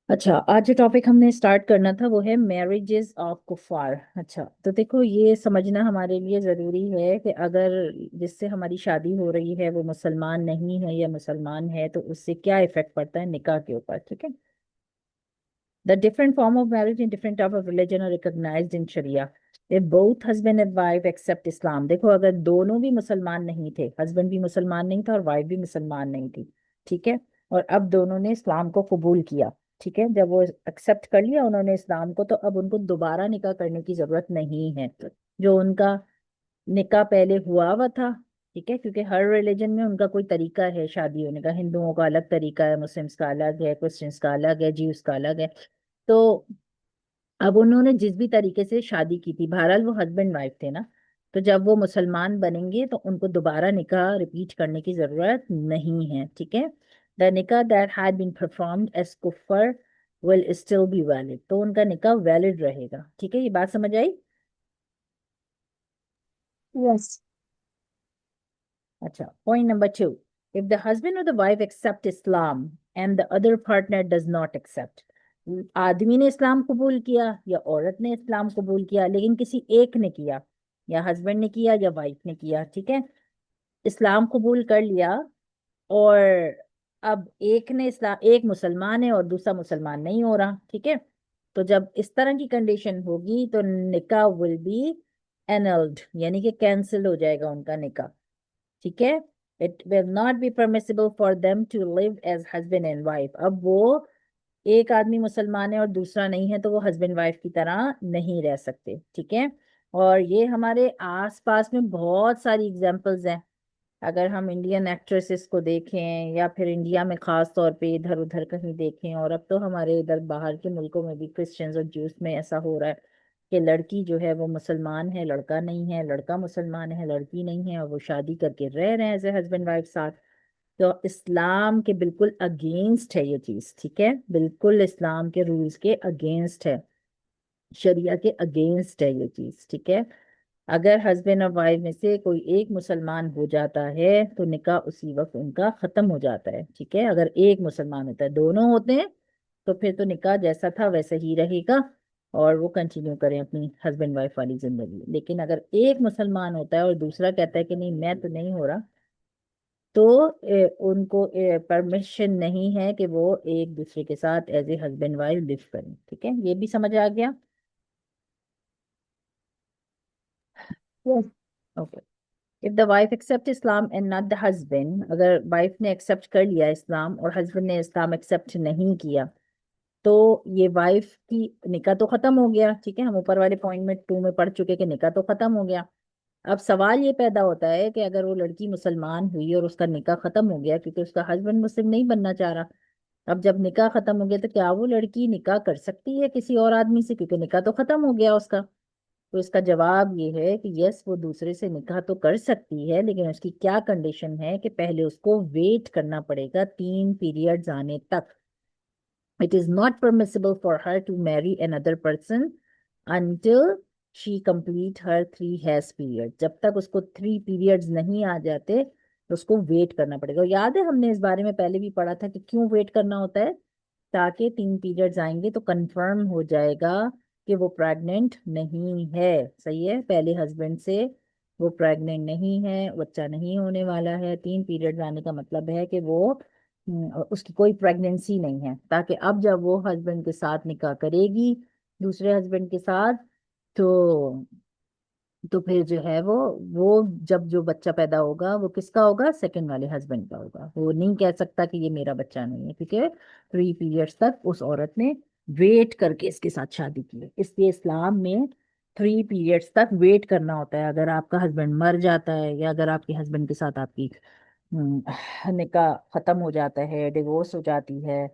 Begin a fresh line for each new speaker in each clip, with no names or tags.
अच्छा, आज जो टॉपिक हमने स्टार्ट करना था वो है मैरिजेस ऑफ कुफार। अच्छा, तो देखो ये समझना हमारे लिए ज़रूरी है कि अगर जिससे हमारी शादी हो रही है वो मुसलमान नहीं है या मुसलमान है तो उससे क्या इफेक्ट पड़ता है निकाह के ऊपर। ठीक है। The different form of marriage in different type of religion are recognised in शरिया। if both husband and wife accept इस्लाम, देखो अगर दोनों भी मुसलमान नहीं थे, हस्बैंड भी मुसलमान नहीं था और वाइफ भी मुसलमान नहीं थी, ठीक है, और अब दोनों ने इस्लाम को कबूल किया, ठीक है, जब वो एक्सेप्ट कर लिया उन्होंने इस्लाम को, तो अब उनको दोबारा निकाह करने की जरूरत नहीं है। जो उनका निकाह पहले हुआ हुआ था, ठीक है, क्योंकि हर रिलीजन में उनका कोई तरीका है शादी होने का, हिंदुओं का अलग तरीका है, मुस्लिम्स का अलग है, क्रिश्चियंस का अलग है, ज्यूस का अलग है। तो अब उन्होंने जिस भी तरीके से शादी की थी, बहरहाल वो हस्बैंड वाइफ थे ना, तो जब वो मुसलमान बनेंगे तो उनको दोबारा निकाह रिपीट करने की जरूरत नहीं है। ठीक है। द निकाह that had been performed as कुफर विल स्टिल बी वैलिड, तो उनका निकाह वैलिड रहेगा। ठीक है, ये बात समझ आई?
यस।
अच्छा, point number 2। If the husband और the wife accept Islam and the other partner does not accept, आदमी ने इस्लाम कबूल किया या औरत ने इस्लाम कबूल किया, लेकिन किसी एक ने किया, या हस्बैंड ने किया या वाइफ ने किया, ठीक है, इस्लाम कबूल कर लिया, और अब एक ने इस्लाम, एक मुसलमान है और दूसरा मुसलमान नहीं हो रहा, ठीक है, तो जब इस तरह की कंडीशन होगी तो निकाह विल बी एनल्ड, यानी कि कैंसिल हो जाएगा उनका निकाह। ठीक है। It will not be permissible for them to live as husband and wife. अब वो एक आदमी मुसलमान है और दूसरा नहीं है तो वो हस्बैंड वाइफ की तरह नहीं रह सकते। ठीक है। और ये हमारे आसपास में बहुत सारी एग्जांपल्स हैं। अगर हम इंडियन एक्ट्रेसेस को देखें या फिर इंडिया में खास तौर पे इधर उधर कहीं देखें, और अब तो हमारे इधर बाहर के मुल्कों में भी क्रिश्चियंस और ज्यूस में ऐसा हो रहा है कि लड़की जो है वो मुसलमान है, लड़का नहीं है, लड़का मुसलमान है, लड़की नहीं है, और वो शादी करके रह रहे हैं एज ए हस्बैंड वाइफ साथ। तो इस्लाम के बिल्कुल अगेंस्ट है ये चीज। ठीक है, बिल्कुल इस्लाम के रूल्स के अगेंस्ट है, शरिया के अगेंस्ट है ये चीज। ठीक है। अगर हस्बैंड और वाइफ में से कोई एक मुसलमान हो जाता है तो निकाह उसी वक्त उनका खत्म हो जाता है। ठीक है, अगर एक मुसलमान होता है, दोनों होते हैं तो फिर तो निकाह जैसा था वैसे ही रहेगा और वो कंटिन्यू करें अपनी हस्बैंड वाइफ वाली जिंदगी। लेकिन अगर एक मुसलमान होता है और दूसरा कहता है कि नहीं मैं तो नहीं हो रहा, तो उनको परमिशन नहीं है कि वो एक दूसरे के साथ as a husband wife live करें। ठीक है, ये भी समझ आ गया?
Yes.
Okay. If the wife accept Islam and not the husband, अगर वाइफ ने एक्सेप्ट कर लिया इस्लाम और हस्बैंड ने इस्लाम एक्सेप्ट नहीं किया, तो ये वाइफ की निकाह तो खत्म हो गया। ठीक है, हम ऊपर वाले पॉइंट में 2 में पढ़ चुके कि निकाह तो खत्म हो गया। अब सवाल ये पैदा होता है कि अगर वो लड़की मुसलमान हुई और उसका निकाह खत्म हो गया क्योंकि उसका हस्बैंड मुस्लिम नहीं बनना चाह रहा, अब जब निकाह खत्म हो गया तो क्या वो लड़की निकाह कर सकती है किसी और आदमी से, क्योंकि निकाह तो खत्म हो गया उसका? तो इसका जवाब ये है कि यस, वो दूसरे से निकाह तो कर सकती है, लेकिन उसकी क्या कंडीशन है कि पहले उसको वेट करना पड़ेगा 3 पीरियड्स आने तक। It is not permissible for her to marry another person until she complete her 3 हैज पीरियड। जब तक उसको 3 पीरियड्स नहीं आ जाते तो उसको वेट करना पड़ेगा। और याद है हमने इस बारे में पहले भी पढ़ा था कि क्यों वेट करना होता है, ताकि 3 पीरियड्स आएंगे तो कंफर्म हो जाएगा कि वो प्रेग्नेंट नहीं है। सही है, पहले हस्बैंड से वो प्रेग्नेंट नहीं है, बच्चा नहीं होने वाला है। 3 पीरियड्स आने का मतलब है कि वो उसकी कोई प्रेगनेंसी नहीं है, ताकि अब जब वो हस्बैंड के साथ निकाह करेगी दूसरे हस्बैंड के साथ, तो फिर जो है वो जब जो बच्चा पैदा होगा वो किसका होगा? सेकंड वाले हस्बैंड का होगा। वो नहीं कह सकता कि ये मेरा बच्चा नहीं है, क्योंकि 3 पीरियड्स तक उस औरत ने वेट करके इसके साथ शादी की है। इसलिए इस्लाम में 3 पीरियड्स तक वेट करना होता है। अगर आपका हस्बैंड मर जाता है या अगर आपके हस्बैंड के साथ आपकी निकाह खत्म हो जाता है, डिवोर्स हो जाती है,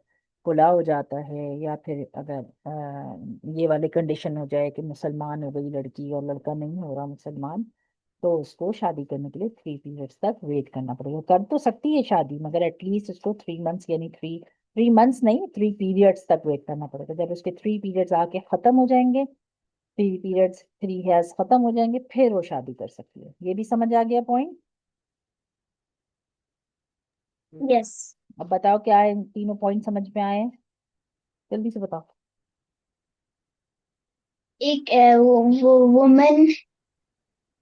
खुला हो जाता है, या फिर अगर ये वाली कंडीशन हो जाए कि मुसलमान हो गई लड़की और लड़का नहीं हो रहा मुसलमान, तो उसको शादी करने के लिए 3 पीरियड्स तक वेट करना पड़ेगा। कर तो सकती है शादी, मगर एटलीस्ट उसको 3 मंथ्स, यानी थ्री थ्री मंथ्स नहीं, 3 पीरियड्स तक वेट करना पड़ेगा। जब उसके 3 पीरियड्स आके खत्म हो जाएंगे, 3 पीरियड्स 3 हैज खत्म हो जाएंगे, फिर वो शादी कर सकती है। ये भी समझ आ गया पॉइंट?
यस।
अब बताओ क्या है, इन तीनों पॉइंट समझ में आए? जल्दी से बताओ।
एक वो वुमन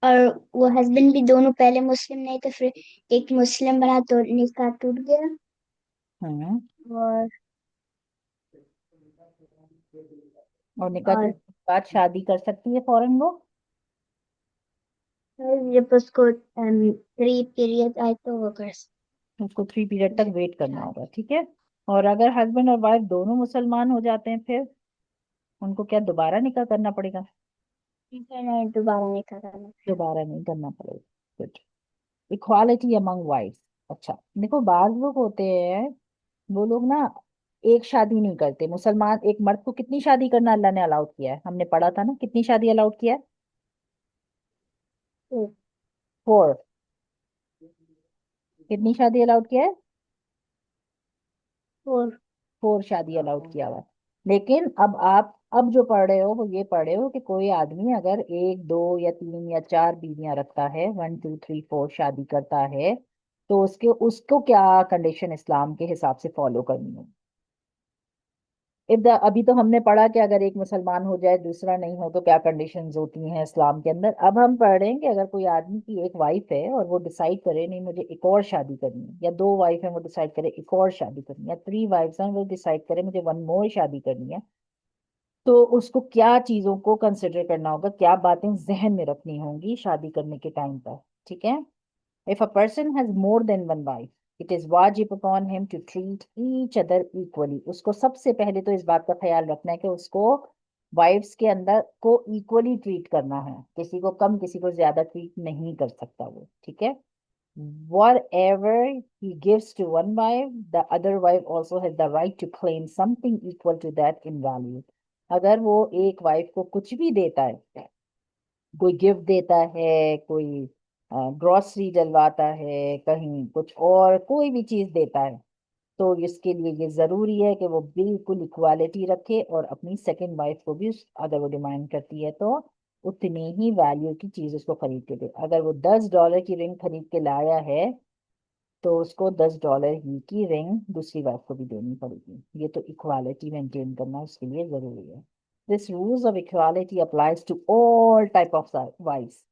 और वो हस्बैंड भी दोनों पहले मुस्लिम नहीं थे, फिर एक मुस्लिम बना तो निकाह टूट गया।
हम्म।
और
और निकाह
और
टूटने के बाद शादी कर सकती है फौरन वो?
फिर जब उसको 3 पीरियड आए तो वो कर
उसको 3 पीरियड तक वेट करना
शादी।
होगा, ठीक है। और अगर हस्बैंड और वाइफ दोनों मुसलमान हो जाते हैं, फिर उनको क्या दोबारा निकाह करना पड़ेगा?
फिर नहीं, दोबारा निकाह करना।
दोबारा नहीं करना पड़ेगा। गुड। Equality among wives. अच्छा देखो, बाज लोग होते हैं, वो लोग ना एक शादी नहीं करते। मुसलमान एक मर्द को कितनी शादी करना अल्लाह ने अलाउड किया है? हमने पढ़ा था ना, कितनी शादी अलाउड किया है?
तो
4। कितनी शादी अलाउड किया है?
और
4 शादी अलाउड किया हुआ है। लेकिन अब आप अब जो पढ़ रहे हो वो ये पढ़ रहे हो कि कोई आदमी अगर 1 2 या 3 या 4 बीवियां रखता है, 1 2 3 4 शादी करता है, तो उसके उसको क्या कंडीशन इस्लाम के हिसाब से फॉलो करनी है? अभी तो हमने पढ़ा कि अगर एक मुसलमान हो जाए दूसरा नहीं हो तो क्या कंडीशंस होती हैं इस्लाम के अंदर। अब हम पढ़ रहे हैं कि अगर कोई आदमी की एक वाइफ है और वो डिसाइड करे नहीं मुझे एक और शादी करनी है, या 2 वाइफ है वो डिसाइड करे एक और शादी करनी है, या 3 वाइफ्स हैं वो डिसाइड करे मुझे वन मोर शादी करनी है, तो उसको क्या चीजों को कंसिडर करना होगा, क्या बातें जहन में रखनी होंगी शादी करने के टाइम पर, ठीक है। If a person has more than one wife, it is wajib upon him to treat each other equally. उसको सबसे पहले तो इस बात का ख्याल रखना है कि उसको वाइफ्स के अंदर को इक्वली ट्रीट करना है, किसी को कम किसी को ज्यादा ट्रीट नहीं कर सकता वो, ठीक है। Whatever he gives to one wife, the other wife also has the right to claim something equal to that in value. अगर वो एक वाइफ को कुछ भी देता है, कोई गिफ्ट देता है, कोई ग्रोसरी डलवाता है, कहीं कुछ और कोई भी चीज देता है, तो इसके लिए ये जरूरी है कि वो बिल्कुल इक्वालिटी रखे और अपनी सेकंड वाइफ को भी अगर वो डिमांड करती है तो उतनी ही वैल्यू की चीज उसको खरीद के दे। अगर वो $10 की रिंग खरीद के लाया है तो उसको $10 ही की रिंग दूसरी वाइफ को भी देनी पड़ेगी। ये तो इक्वालिटी मेंटेन करना उसके लिए जरूरी है। This rules of equality applies to all type of wives.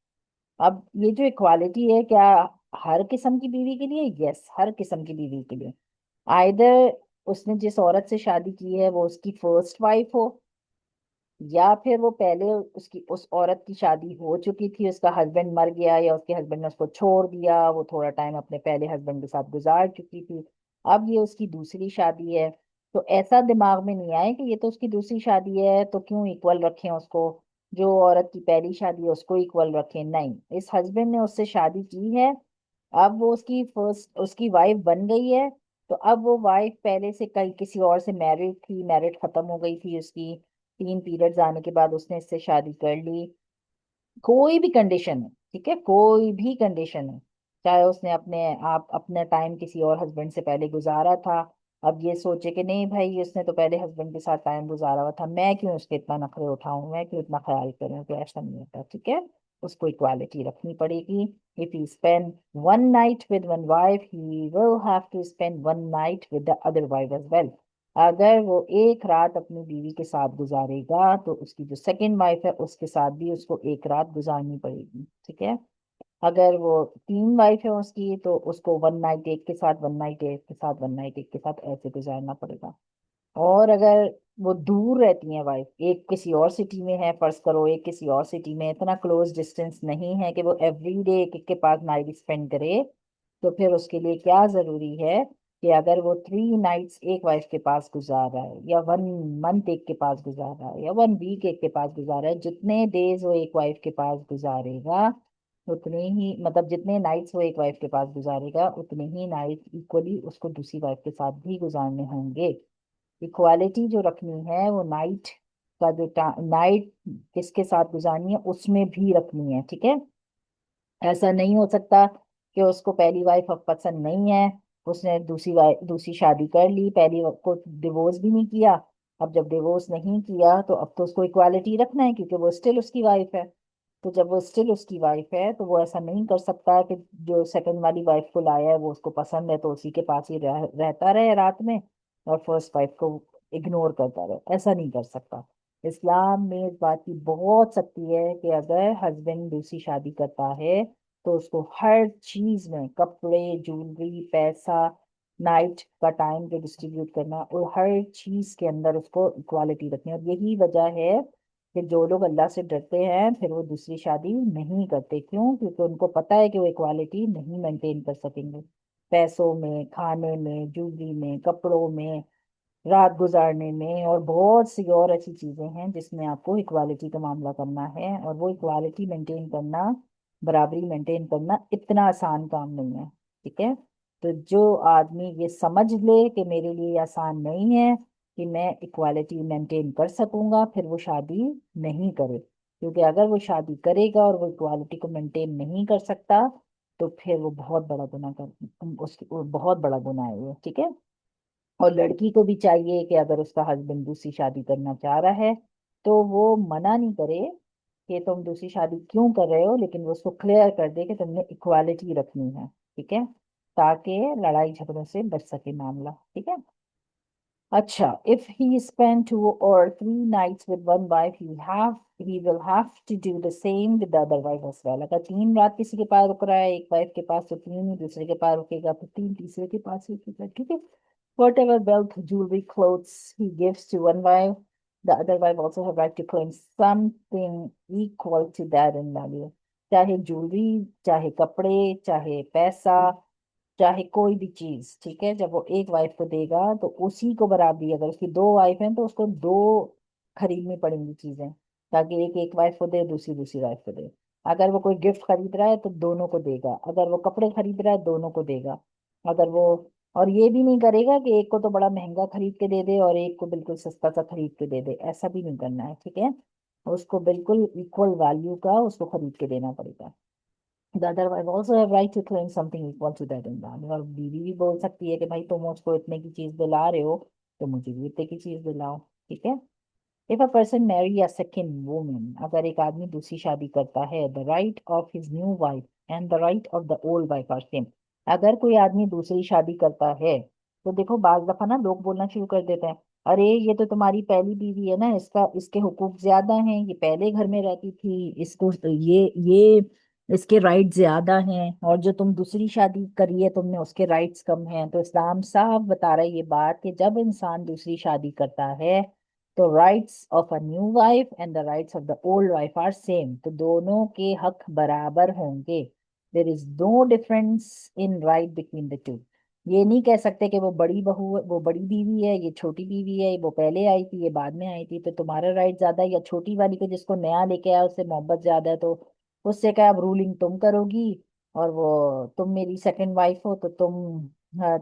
अब ये जो इक्वालिटी है, क्या हर किस्म की बीवी के लिए? यस, हर किस्म की बीवी के लिए। आइदर उसने जिस औरत से शादी की है वो उसकी फर्स्ट वाइफ हो, या फिर वो पहले उसकी उस औरत की शादी हो चुकी थी, उसका हस्बैंड मर गया या उसके हस्बैंड ने उसको छोड़ दिया, वो थोड़ा टाइम अपने पहले हस्बैंड के साथ गुजार चुकी थी, अब ये उसकी दूसरी शादी है। तो ऐसा दिमाग में नहीं आए कि ये तो उसकी दूसरी शादी है तो क्यों इक्वल रखें उसको, जो औरत की पहली शादी है उसको इक्वल रखें। नहीं, इस हस्बैंड ने उससे शादी की है, अब वो उसकी फर्स्ट उसकी वाइफ बन गई है, तो अब वो वाइफ पहले से कई किसी और से मैरिड थी, मैरिड खत्म हो गई थी उसकी, 3 पीरियड्स आने के बाद उसने इससे शादी कर ली, कोई भी कंडीशन है, ठीक है, कोई भी कंडीशन है, चाहे उसने अपने आप अपना टाइम किसी और हस्बैंड से पहले गुजारा था, अब ये सोचे कि नहीं भाई उसने तो पहले हस्बैंड के साथ टाइम गुजारा हुआ था, मैं क्यों उसके इतना नखरे उठाऊं, मैं क्यों इतना ख्याल करूं, तो ऐसा नहीं होता, ठीक है। उसको इक्वालिटी रखनी पड़ेगी। If he spend one night with one wife he will have to spend one night with the other wife as well. अगर वो एक रात अपनी बीवी के साथ गुजारेगा तो उसकी जो सेकंड वाइफ है उसके साथ भी उसको एक रात गुजारनी पड़ेगी, ठीक है। अगर वो 3 वाइफ है उसकी तो उसको वन नाइट एक के साथ, वन नाइट एक के साथ, वन नाइट एक के साथ ऐसे गुजारना पड़ेगा। और अगर वो दूर रहती हैं वाइफ, एक किसी और सिटी में है, फर्ज करो एक किसी और सिटी में, इतना क्लोज डिस्टेंस नहीं है कि वो एवरी डे एक एक के पास नाइट स्पेंड करे, तो फिर उसके लिए क्या जरूरी है कि अगर वो 3 नाइट्स एक वाइफ के पास गुजार रहा है, या 1 मंथ एक के पास गुजार रहा है, या 1 वीक एक के पास गुजार रहा है, जितने डेज वो एक वाइफ के पास गुजारेगा उतने ही, मतलब जितने नाइट्स वो एक वाइफ के पास गुजारेगा उतने ही नाइट इक्वली उसको दूसरी वाइफ के साथ भी गुजारने होंगे। इक्वालिटी जो रखनी है वो नाइट का जो नाइट किसके साथ गुजारनी है उसमें भी रखनी है, ठीक है। ऐसा नहीं हो सकता कि उसको पहली वाइफ अब पसंद नहीं है, उसने दूसरी वाइफ दूसरी शादी कर ली, पहली को डिवोर्स भी नहीं किया, अब जब डिवोर्स नहीं किया तो अब तो उसको इक्वालिटी रखना है क्योंकि वो स्टिल उसकी वाइफ है। तो जब वो स्टिल उसकी वाइफ है तो वो ऐसा नहीं कर सकता कि जो सेकंड वाली वाइफ को लाया है वो उसको पसंद है तो उसी के पास ही रहता रहे रात में, और फर्स्ट वाइफ को इग्नोर करता रहे, ऐसा नहीं कर सकता। इस्लाम में इस बात की बहुत सख्ती है कि अगर हस्बैंड दूसरी शादी करता है तो उसको हर चीज में, कपड़े, ज्वेलरी, पैसा, नाइट का टाइम जो डिस्ट्रीब्यूट करना, और हर चीज के अंदर उसको इक्वालिटी रखनी है। और यही वजह है कि जो लोग अल्लाह से डरते हैं फिर वो दूसरी शादी नहीं करते। क्यों? क्योंकि उनको पता है कि वो इक्वालिटी नहीं मेंटेन कर सकेंगे, पैसों में, खाने में, ज्वेलरी में, कपड़ों में, रात गुजारने में, और बहुत सी और ऐसी चीजें हैं जिसमें आपको इक्वालिटी का मामला करना है। और वो इक्वालिटी मेंटेन करना, बराबरी मेंटेन करना इतना आसान काम नहीं है। ठीक है? तो जो आदमी ये समझ ले कि मेरे लिए ये आसान नहीं है कि मैं इक्वालिटी मेंटेन कर सकूंगा, फिर वो शादी नहीं करे। क्योंकि अगर वो शादी करेगा और वो इक्वालिटी को मेंटेन नहीं कर सकता तो फिर वो बहुत बड़ा गुनाह कर, उसकी वो बहुत बड़ा गुनाह है ये। ठीक है? और लड़की को भी चाहिए कि अगर उसका हस्बैंड दूसरी शादी करना चाह रहा है तो वो मना नहीं करे कि तुम दूसरी शादी क्यों कर रहे हो, लेकिन वो उसको क्लियर कर दे कि तुमने इक्वालिटी रखनी है। ठीक है? ताकि लड़ाई झगड़ों से बच सके मामला। ठीक है? अच्छा, if he spend 2 or 3 nights with one wife, he will have to do the same with the other wife as well. अगर 3 रात किसी के पास रुक रहा है एक वाइफ के पास, तो 3 ही दूसरे के पास रुकेगा, फिर 3 तीसरे के पास रुकेगा। ठीक है? Whatever wealth, jewelry, clothes he gives to one wife, the other wife also have right to claim something equal to that in value. चाहे ज्वेलरी, चाहे कपड़े, चाहे पैसा, चाहे कोई भी चीज। ठीक है? जब वो एक वाइफ को देगा तो उसी को बराबरी, अगर उसकी 2 वाइफ हैं तो उसको 2 खरीदनी पड़ेंगी चीजें, ताकि एक एक वाइफ को दे, दूसरी दूसरी वाइफ को दे। अगर वो कोई गिफ्ट खरीद रहा है तो दोनों को देगा, अगर वो कपड़े खरीद रहा है दोनों को देगा। अगर वो, और ये भी नहीं करेगा कि एक को तो बड़ा महंगा खरीद के दे दे और एक को बिल्कुल सस्ता सा खरीद के दे दे, ऐसा भी नहीं करना है। ठीक है? उसको बिल्कुल इक्वल वैल्यू का उसको खरीद के देना पड़ेगा। The other wife also have right to claim something equal to that in value। और बीवी भी बोल सकती है कि भाई तुम मुझको इतने की चीज दिला रहे हो तो मुझे भी इतने की चीज दिलाओ। ठीक है? If a person marry a second woman, अगर एक आदमी दूसरी शादी करता है, the right of his new wife and the right of the old wife are same। अगर कोई आदमी दूसरी शादी करता है तो देखो, बाज दफा ना लोग बोलना शुरू कर देते हैं, अरे ये तो तुम्हारी पहली बीवी है ना, इसका इसके हुकूक ज्यादा हैं, ये पहले घर में रहती थी, इसको ये इसके राइट ज्यादा हैं, और जो तुम दूसरी शादी करी है तुमने उसके राइट्स कम हैं। तो इस्लाम साफ बता रहा है ये बात कि जब इंसान दूसरी शादी करता है तो rights of a new wife and the rights of the old wife are same. तो दोनों के हक बराबर होंगे। There is no difference in right between the two. ये नहीं कह सकते कि वो बड़ी बहू, वो बड़ी बीवी है, ये छोटी बीवी है, वो पहले आई थी, ये बाद में आई थी, तो तुम्हारा राइट ज्यादा है, या छोटी वाली को जिसको नया लेके आया उससे मोहब्बत ज्यादा है तो उससे क्या, अब रूलिंग तुम करोगी, और वो तुम मेरी सेकंड वाइफ हो तो तुम,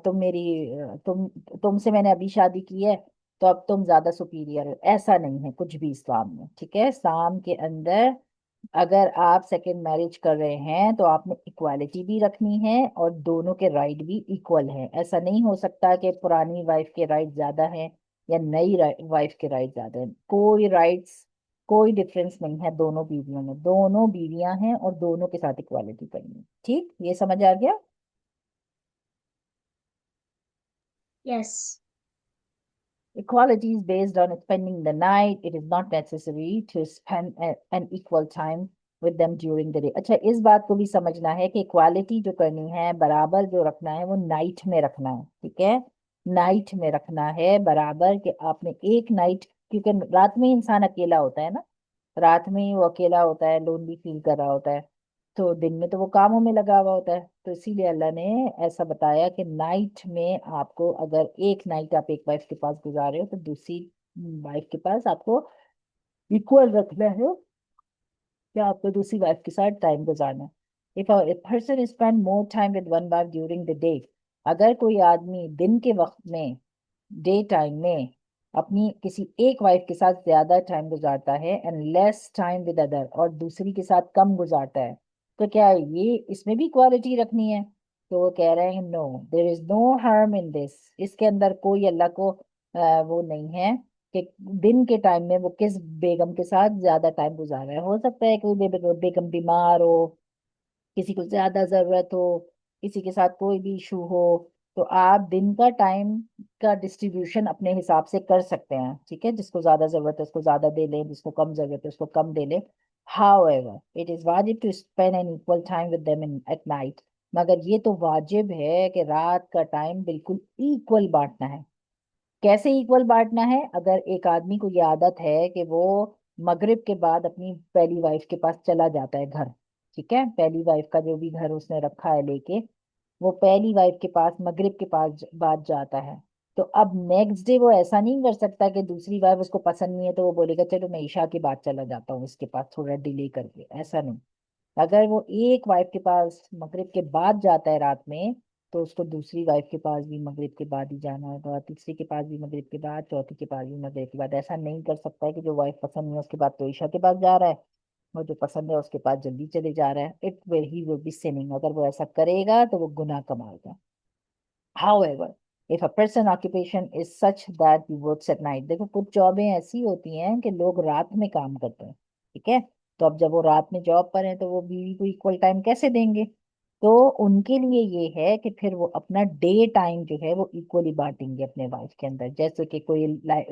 तुम मेरी, तुम, तुमसे मैंने अभी शादी की है तो अब तुम ज्यादा सुपीरियर हो। ऐसा नहीं है कुछ भी इस्लाम में। ठीक है? इस्लाम के अंदर अगर आप सेकंड मैरिज कर रहे हैं तो आपने इक्वालिटी भी रखनी है और दोनों के राइट भी इक्वल हैं। ऐसा नहीं हो सकता कि पुरानी वाइफ के राइट ज्यादा हैं या नई वाइफ के राइट ज्यादा हैं। कोई राइट्स, कोई डिफरेंस नहीं है दोनों बीवियों में। दोनों बीवियां हैं और दोनों के साथ इक्वालिटी करनी है। ठीक? ये समझ आ गया?
Yes.
Equality is based on spending the night. It is not necessary to spend an equal time with them during the day। अच्छा, इस बात को भी समझना है कि इक्वालिटी जो करनी है, बराबर जो रखना है, वो नाइट में रखना है। ठीक है? नाइट में रखना है बराबर, कि आपने एक नाइट, क्योंकि रात में इंसान अकेला होता है ना, रात में ही वो अकेला होता है, लोनली फील कर रहा होता है। तो दिन में तो वो कामों में लगा हुआ होता है, तो इसीलिए अल्लाह ने ऐसा बताया कि नाइट में आपको, अगर एक नाइट आप एक वाइफ के पास गुजार रहे हो तो दूसरी वाइफ के पास आपको इक्वल रखना है, कि आपको दूसरी वाइफ के साथ टाइम गुजारना है। If a person spend more time with one wife during the day, अगर कोई आदमी दिन के वक्त में, डे टाइम में, अपनी किसी एक वाइफ के साथ ज्यादा टाइम गुजारता है and less time with other, और दूसरी के साथ कम गुजारता है, तो क्या ये इसमें भी इक्वालिटी रखनी है? तो वो कह रहे हैं no, there is no harm in this. इसके अंदर कोई अल्लाह को वो नहीं है कि दिन के टाइम में वो किस बेगम के साथ ज्यादा टाइम गुजार रहा है। हो सकता है कोई बेगम बीमार हो, किसी को ज्यादा जरूरत हो, किसी के साथ कोई भी इशू हो, तो आप दिन का टाइम का डिस्ट्रीब्यूशन अपने हिसाब से कर सकते हैं, ठीक है, जिसको ज्यादा जरूरत है उसको ज्यादा दे लें, जिसको कम जरूरत है उसको कम दे लें। However, it is वाजिब to spend an equal time with them in at night. मगर ये तो वाजिब है कि रात का टाइम बिल्कुल इक्वल बांटना है। कैसे इक्वल बांटना है? अगर एक आदमी को ये आदत है कि वो मगरिब के बाद अपनी पहली वाइफ के पास चला जाता है घर, ठीक है, पहली वाइफ का जो भी घर उसने रखा है लेके, वो पहली वाइफ के पास मगरिब के पास बाद जाता है, तो अब नेक्स्ट डे वो ऐसा नहीं कर सकता कि दूसरी वाइफ उसको पसंद नहीं है तो वो बोलेगा चलो मैं ईशा के बाद चला जाता हूँ इसके पास थोड़ा डिले करके, ऐसा नहीं। अगर वो एक वाइफ के पास मगरिब के बाद जाता है रात में, तो उसको दूसरी वाइफ के पास भी मगरिब के बाद ही जाना होगा, तीसरी के पास भी मगरिब के बाद, चौथी के पास भी मगरिब के बाद। ऐसा नहीं कर सकता है कि जो वाइफ पसंद नहीं है उसके बाद तो ईशा के पास जा रहा है, और जो पसंद है उसके पास जल्दी चले जा रहा है। It will he will be sinning, अगर वो ऐसा करेगा तो वो गुनाह कमाएगा। However, if a person occupation is such that he works at night, देखो कुछ जॉबें ऐसी होती हैं कि लोग रात में काम करते हैं, ठीक है, तो अब जब वो रात में जॉब पर हैं तो वो बीवी को इक्वल टाइम कैसे देंगे? तो उनके लिए ये है कि फिर वो अपना डे टाइम जो है वो इक्वली बांटेंगे अपने वाइफ के अंदर। जैसे कि कोई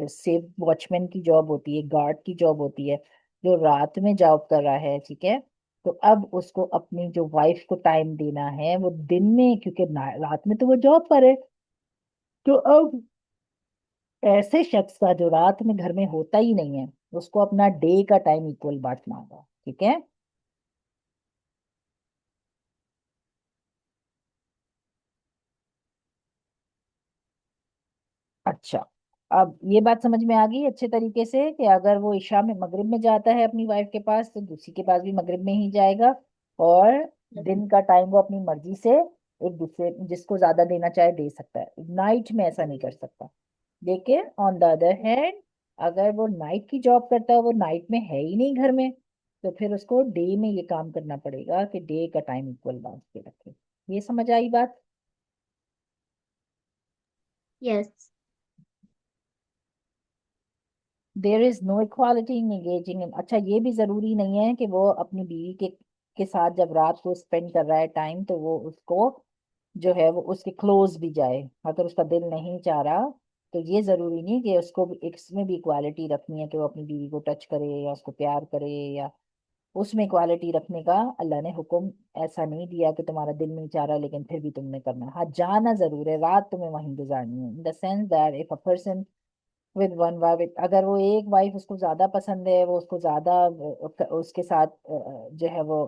सेफ वॉचमैन की जॉब होती है, गार्ड की जॉब होती है, जो रात में जॉब कर रहा है, ठीक है, तो अब उसको अपनी जो वाइफ को टाइम देना है वो दिन में, क्योंकि रात में तो वो जॉब पर है। तो अब ऐसे शख्स का जो रात में घर में होता ही नहीं है, उसको अपना डे का टाइम इक्वल बांटना होगा, ठीक है। अच्छा, अब ये बात समझ में आ गई अच्छे तरीके से कि अगर वो इशा में मगरिब में जाता है अपनी वाइफ के पास तो दूसरी के पास भी मगरिब में ही जाएगा, और दिन का टाइम वो अपनी मर्जी से एक दूसरे जिसको ज्यादा देना चाहे दे सकता है। नाइट में ऐसा नहीं कर सकता। लेकिन ऑन द अदर हैंड, अगर वो नाइट की जॉब करता है, वो नाइट में है ही नहीं घर में, तो फिर उसको डे में ये काम करना पड़ेगा कि डे का टाइम इक्वल बांट के रखे। ये समझ आई बात?
Yes.
There is no equality in engaging in. अच्छा, ये भी जरूरी नहीं है कि वो अपनी बीवी के साथ जब रात को स्पेंड कर रहा है टाइम तो वो उसको जो है वो उसके क्लोज भी जाए। अगर उसका दिल नहीं चाह रहा तो ये जरूरी नहीं कि उसको भी इसमें भी इक्वालिटी रखनी है कि वो अपनी बीवी को टच करे या उसको प्यार करे, या उसमें इक्वालिटी रखने का अल्लाह ने हुक्म ऐसा नहीं दिया कि तुम्हारा दिल नहीं चाह रहा लेकिन फिर भी तुमने करना है। हाँ, जाना जरूर है, रात तुम्हें वहीं गुजारनी है, in the sense that if a person with one wife, अगर वो एक वाइफ उसको ज्यादा पसंद है, वो उसको ज्यादा उसके साथ जो है वो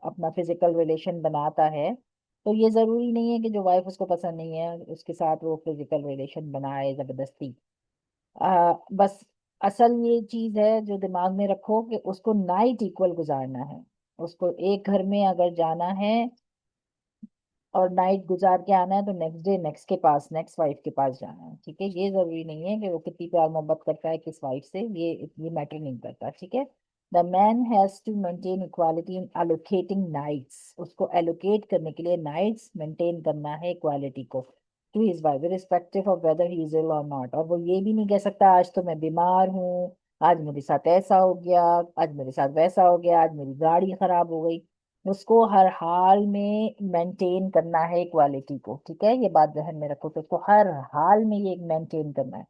अपना फिजिकल रिलेशन बनाता है, तो ये जरूरी नहीं है कि जो वाइफ उसको पसंद नहीं है उसके साथ वो फिजिकल रिलेशन बनाए जबरदस्ती। बस असल ये चीज है जो दिमाग में रखो कि उसको नाइट इक्वल गुजारना है। उसको एक घर में अगर जाना है और नाइट गुजार के आना है तो नेक्स्ट डे नेक्स्ट के पास, नेक्स्ट वाइफ के पास जाना है, ठीक है। ये जरूरी नहीं है कि वो कितनी प्यार मोहब्बत करता है किस वाइफ से, ये मैटर नहीं करता, ठीक है। The man has to maintain equality in allocating nights, उसको एलोकेट करने के लिए नाइट्स मेंटेन करना है इक्वालिटी को to his wife respective of whether he is ill और नॉट। और वो ये भी नहीं कह सकता आज तो मैं बीमार हूँ, आज मेरे साथ ऐसा हो गया, आज मेरे साथ वैसा हो गया, आज मेरी गाड़ी खराब हो गई। उसको हर हाल में मेंटेन करना है इक्वालिटी को, ठीक है, ये बात ध्यान में रखो कि उसको हर हाल में ये मेंटेन करना है।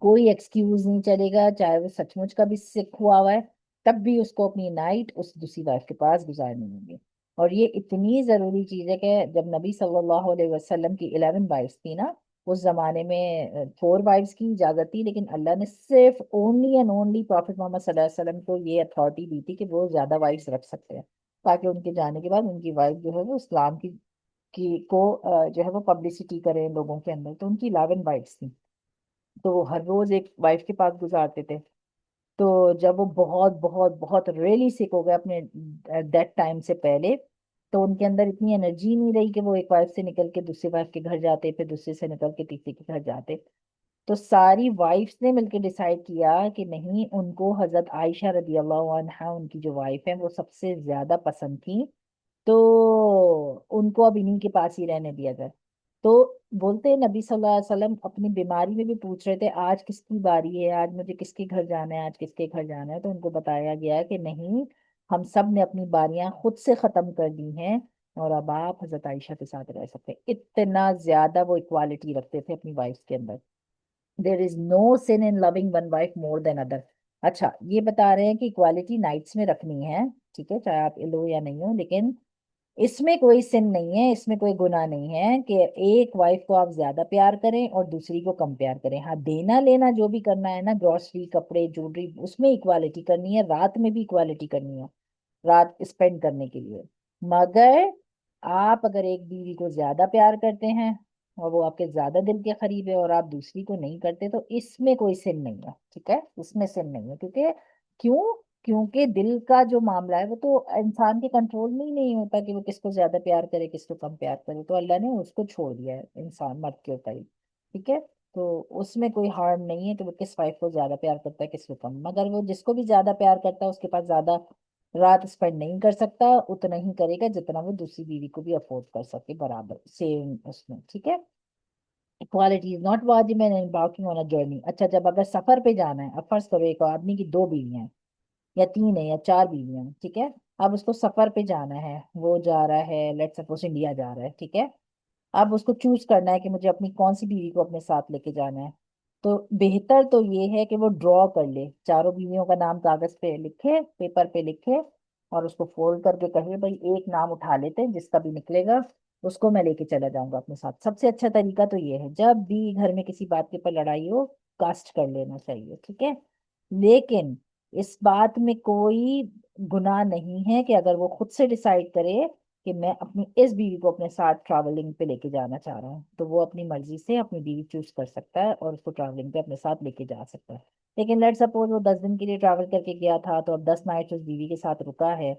कोई एक्सक्यूज नहीं चलेगा, चाहे वो सचमुच का भी सिक हुआ है, तब भी उसको अपनी नाइट उस दूसरी वाइफ के पास गुजारनी होगी। और ये इतनी जरूरी चीज है कि जब नबी सल्लल्लाहु अलैहि वसल्लम की 11 वाइफ्स थी ना, उस जमाने में 4 वाइफ्स की इजाजत थी, लेकिन अल्लाह ने सिर्फ ओनली एंड ओनली प्रॉफिट मोहम्मद सल्लल्लाहु अलैहि वसल्लम को ये अथॉरिटी दी थी कि वो ज्यादा वाइफ्स रख सकते हैं, ताकि उनके जाने के बाद उनकी वाइफ जो है वो इस्लाम की को जो है वो पब्लिसिटी करें लोगों के अंदर। तो उनकी 11 वाइफ्स थी, तो वो हर रोज एक वाइफ के पास गुजारते थे। तो जब वो बहुत बहुत बहुत रियली सिक हो गए अपने दैट टाइम से पहले, तो उनके अंदर इतनी एनर्जी नहीं रही कि वो एक वाइफ से निकल के दूसरी वाइफ के घर जाते, फिर दूसरे से निकल के तीसरी के घर जाते। तो सारी वाइफ्स ने मिलकर डिसाइड किया कि नहीं, उनको हजरत आयशा रदी अल्लाह अन्हा उनकी जो वाइफ है वो सबसे ज्यादा पसंद थी, तो उनको अब इन्हीं के पास ही रहने दिया जाए। तो बोलते हैं नबी सल्लल्लाहु अलैहि वसल्लम अपनी बीमारी में भी पूछ रहे थे आज किसकी बारी है, आज मुझे किसके घर जाना है, आज किसके घर जाना है, तो उनको बताया गया कि नहीं, हम सब ने अपनी बारियां खुद से खत्म कर दी हैं, और अब आप हजरत आयशा के साथ रह सकते हैं। इतना ज्यादा वो इक्वालिटी रखते थे अपनी वाइफ के अंदर। There is no sin in loving one wife more than other. अच्छा, ये बता रहे हैं कि इक्वालिटी नाइट्स में रखनी है, ठीक है, चाहे आप इल हो या नहीं हो, लेकिन इसमें कोई सिन नहीं है, इसमें कोई गुनाह नहीं है कि एक वाइफ को आप ज्यादा प्यार करें और दूसरी को कम प्यार करें। हाँ, देना लेना जो भी करना है ना, ग्रोसरी, कपड़े, ज्वेलरी, उसमें इक्वालिटी करनी है, रात में भी इक्वालिटी करनी है, रात स्पेंड करने के लिए। मगर आप अगर एक बीवी को ज्यादा प्यार करते हैं और वो आपके ज्यादा दिल के करीब है और आप दूसरी को नहीं करते, तो इसमें कोई सिन नहीं है, ठीक है, इसमें सिन नहीं है। क्योंकि क्यों? क्योंकि दिल का जो मामला है वो तो इंसान के कंट्रोल में ही नहीं होता कि वो किसको ज्यादा प्यार करे किसको कम प्यार करे, तो अल्लाह ने उसको छोड़ दिया है इंसान मर्द के ऊपर ही, ठीक है। तो उसमें कोई हार्म नहीं है कि वो किस वाइफ को ज्यादा प्यार करता है किसको कम। मगर वो जिसको भी ज्यादा प्यार करता है उसके पास ज्यादा रात स्पेंड नहीं कर सकता, उतना ही करेगा जितना वो दूसरी बीवी को भी अफोर्ड कर सके, बराबर सेम उसमें, ठीक है। इक्वालिटी इज नॉट वाजिब and embarking on a journey. अच्छा, जब अगर सफर पे जाना है, अब फर्ज करो एक आदमी की दो बीवियां हैं या तीन है या चार बीवियां हैं, ठीक है। अब उसको सफर पे जाना है, वो जा रहा है, लेट सपोज इंडिया जा रहा है, ठीक है। अब उसको चूज करना है कि मुझे अपनी कौन सी बीवी को अपने साथ लेके जाना है। तो बेहतर तो ये है कि वो ड्रॉ कर ले, चारों बीवियों का नाम कागज पे लिखे, पेपर पे लिखे, और उसको फोल्ड करके कहे भाई एक नाम उठा लेते हैं, जिसका भी निकलेगा उसको मैं लेके चला जाऊंगा अपने साथ। सबसे अच्छा तरीका तो ये है, जब भी घर में किसी बात के ऊपर लड़ाई हो, कास्ट कर लेना चाहिए, ठीक है। लेकिन इस बात में कोई गुनाह नहीं है कि अगर वो खुद से डिसाइड करे कि मैं अपनी इस बीवी को अपने साथ ट्रैवलिंग पे लेके जाना चाह रहा हूँ, तो वो अपनी मर्जी से अपनी बीवी चूज कर सकता है और उसको ट्रैवलिंग पे अपने साथ लेके जा सकता है। लेकिन लेट सपोज वो 10 दिन के लिए ट्रैवल करके गया था, तो अब 10 नाइट उस बीवी के साथ रुका है,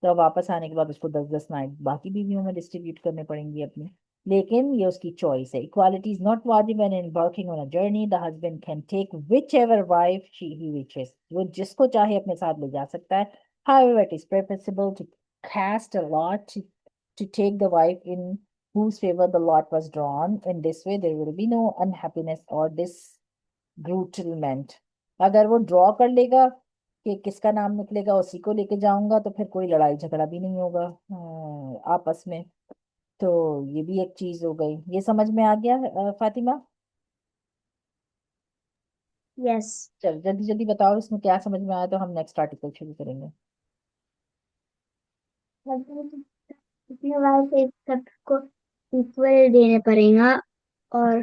तो अब वापस आने के बाद उसको 10-10 नाइट बाकी बीवियों में डिस्ट्रीब्यूट करने पड़ेंगी अपनी। लेकिन ये उसकी चॉइस है। इक्वालिटी इज नॉट वाजिब and in working on a journey the husband can take whichever wife she he wishes. वो जिसको चाहे अपने साथ ले जा सकता है। However, it is preferable to cast a lot to take the wife in whose favor the lot was drawn. In this way, there will be no unhappiness or disgruntlement. अगर वो ड्रॉ कर लेगा कि किसका नाम निकलेगा उसी को लेके जाऊंगा, तो फिर कोई लड़ाई झगड़ा भी नहीं होगा आपस में। तो ये भी एक चीज हो गई, ये समझ में आ गया फातिमा?
यस।
चल जल्दी जल्दी बताओ इसमें क्या समझ में आया, तो हम नेक्स्ट आर्टिकल शुरू करेंगे।
अपने वाइफ एक सबको इक्वल देने पड़ेगा। और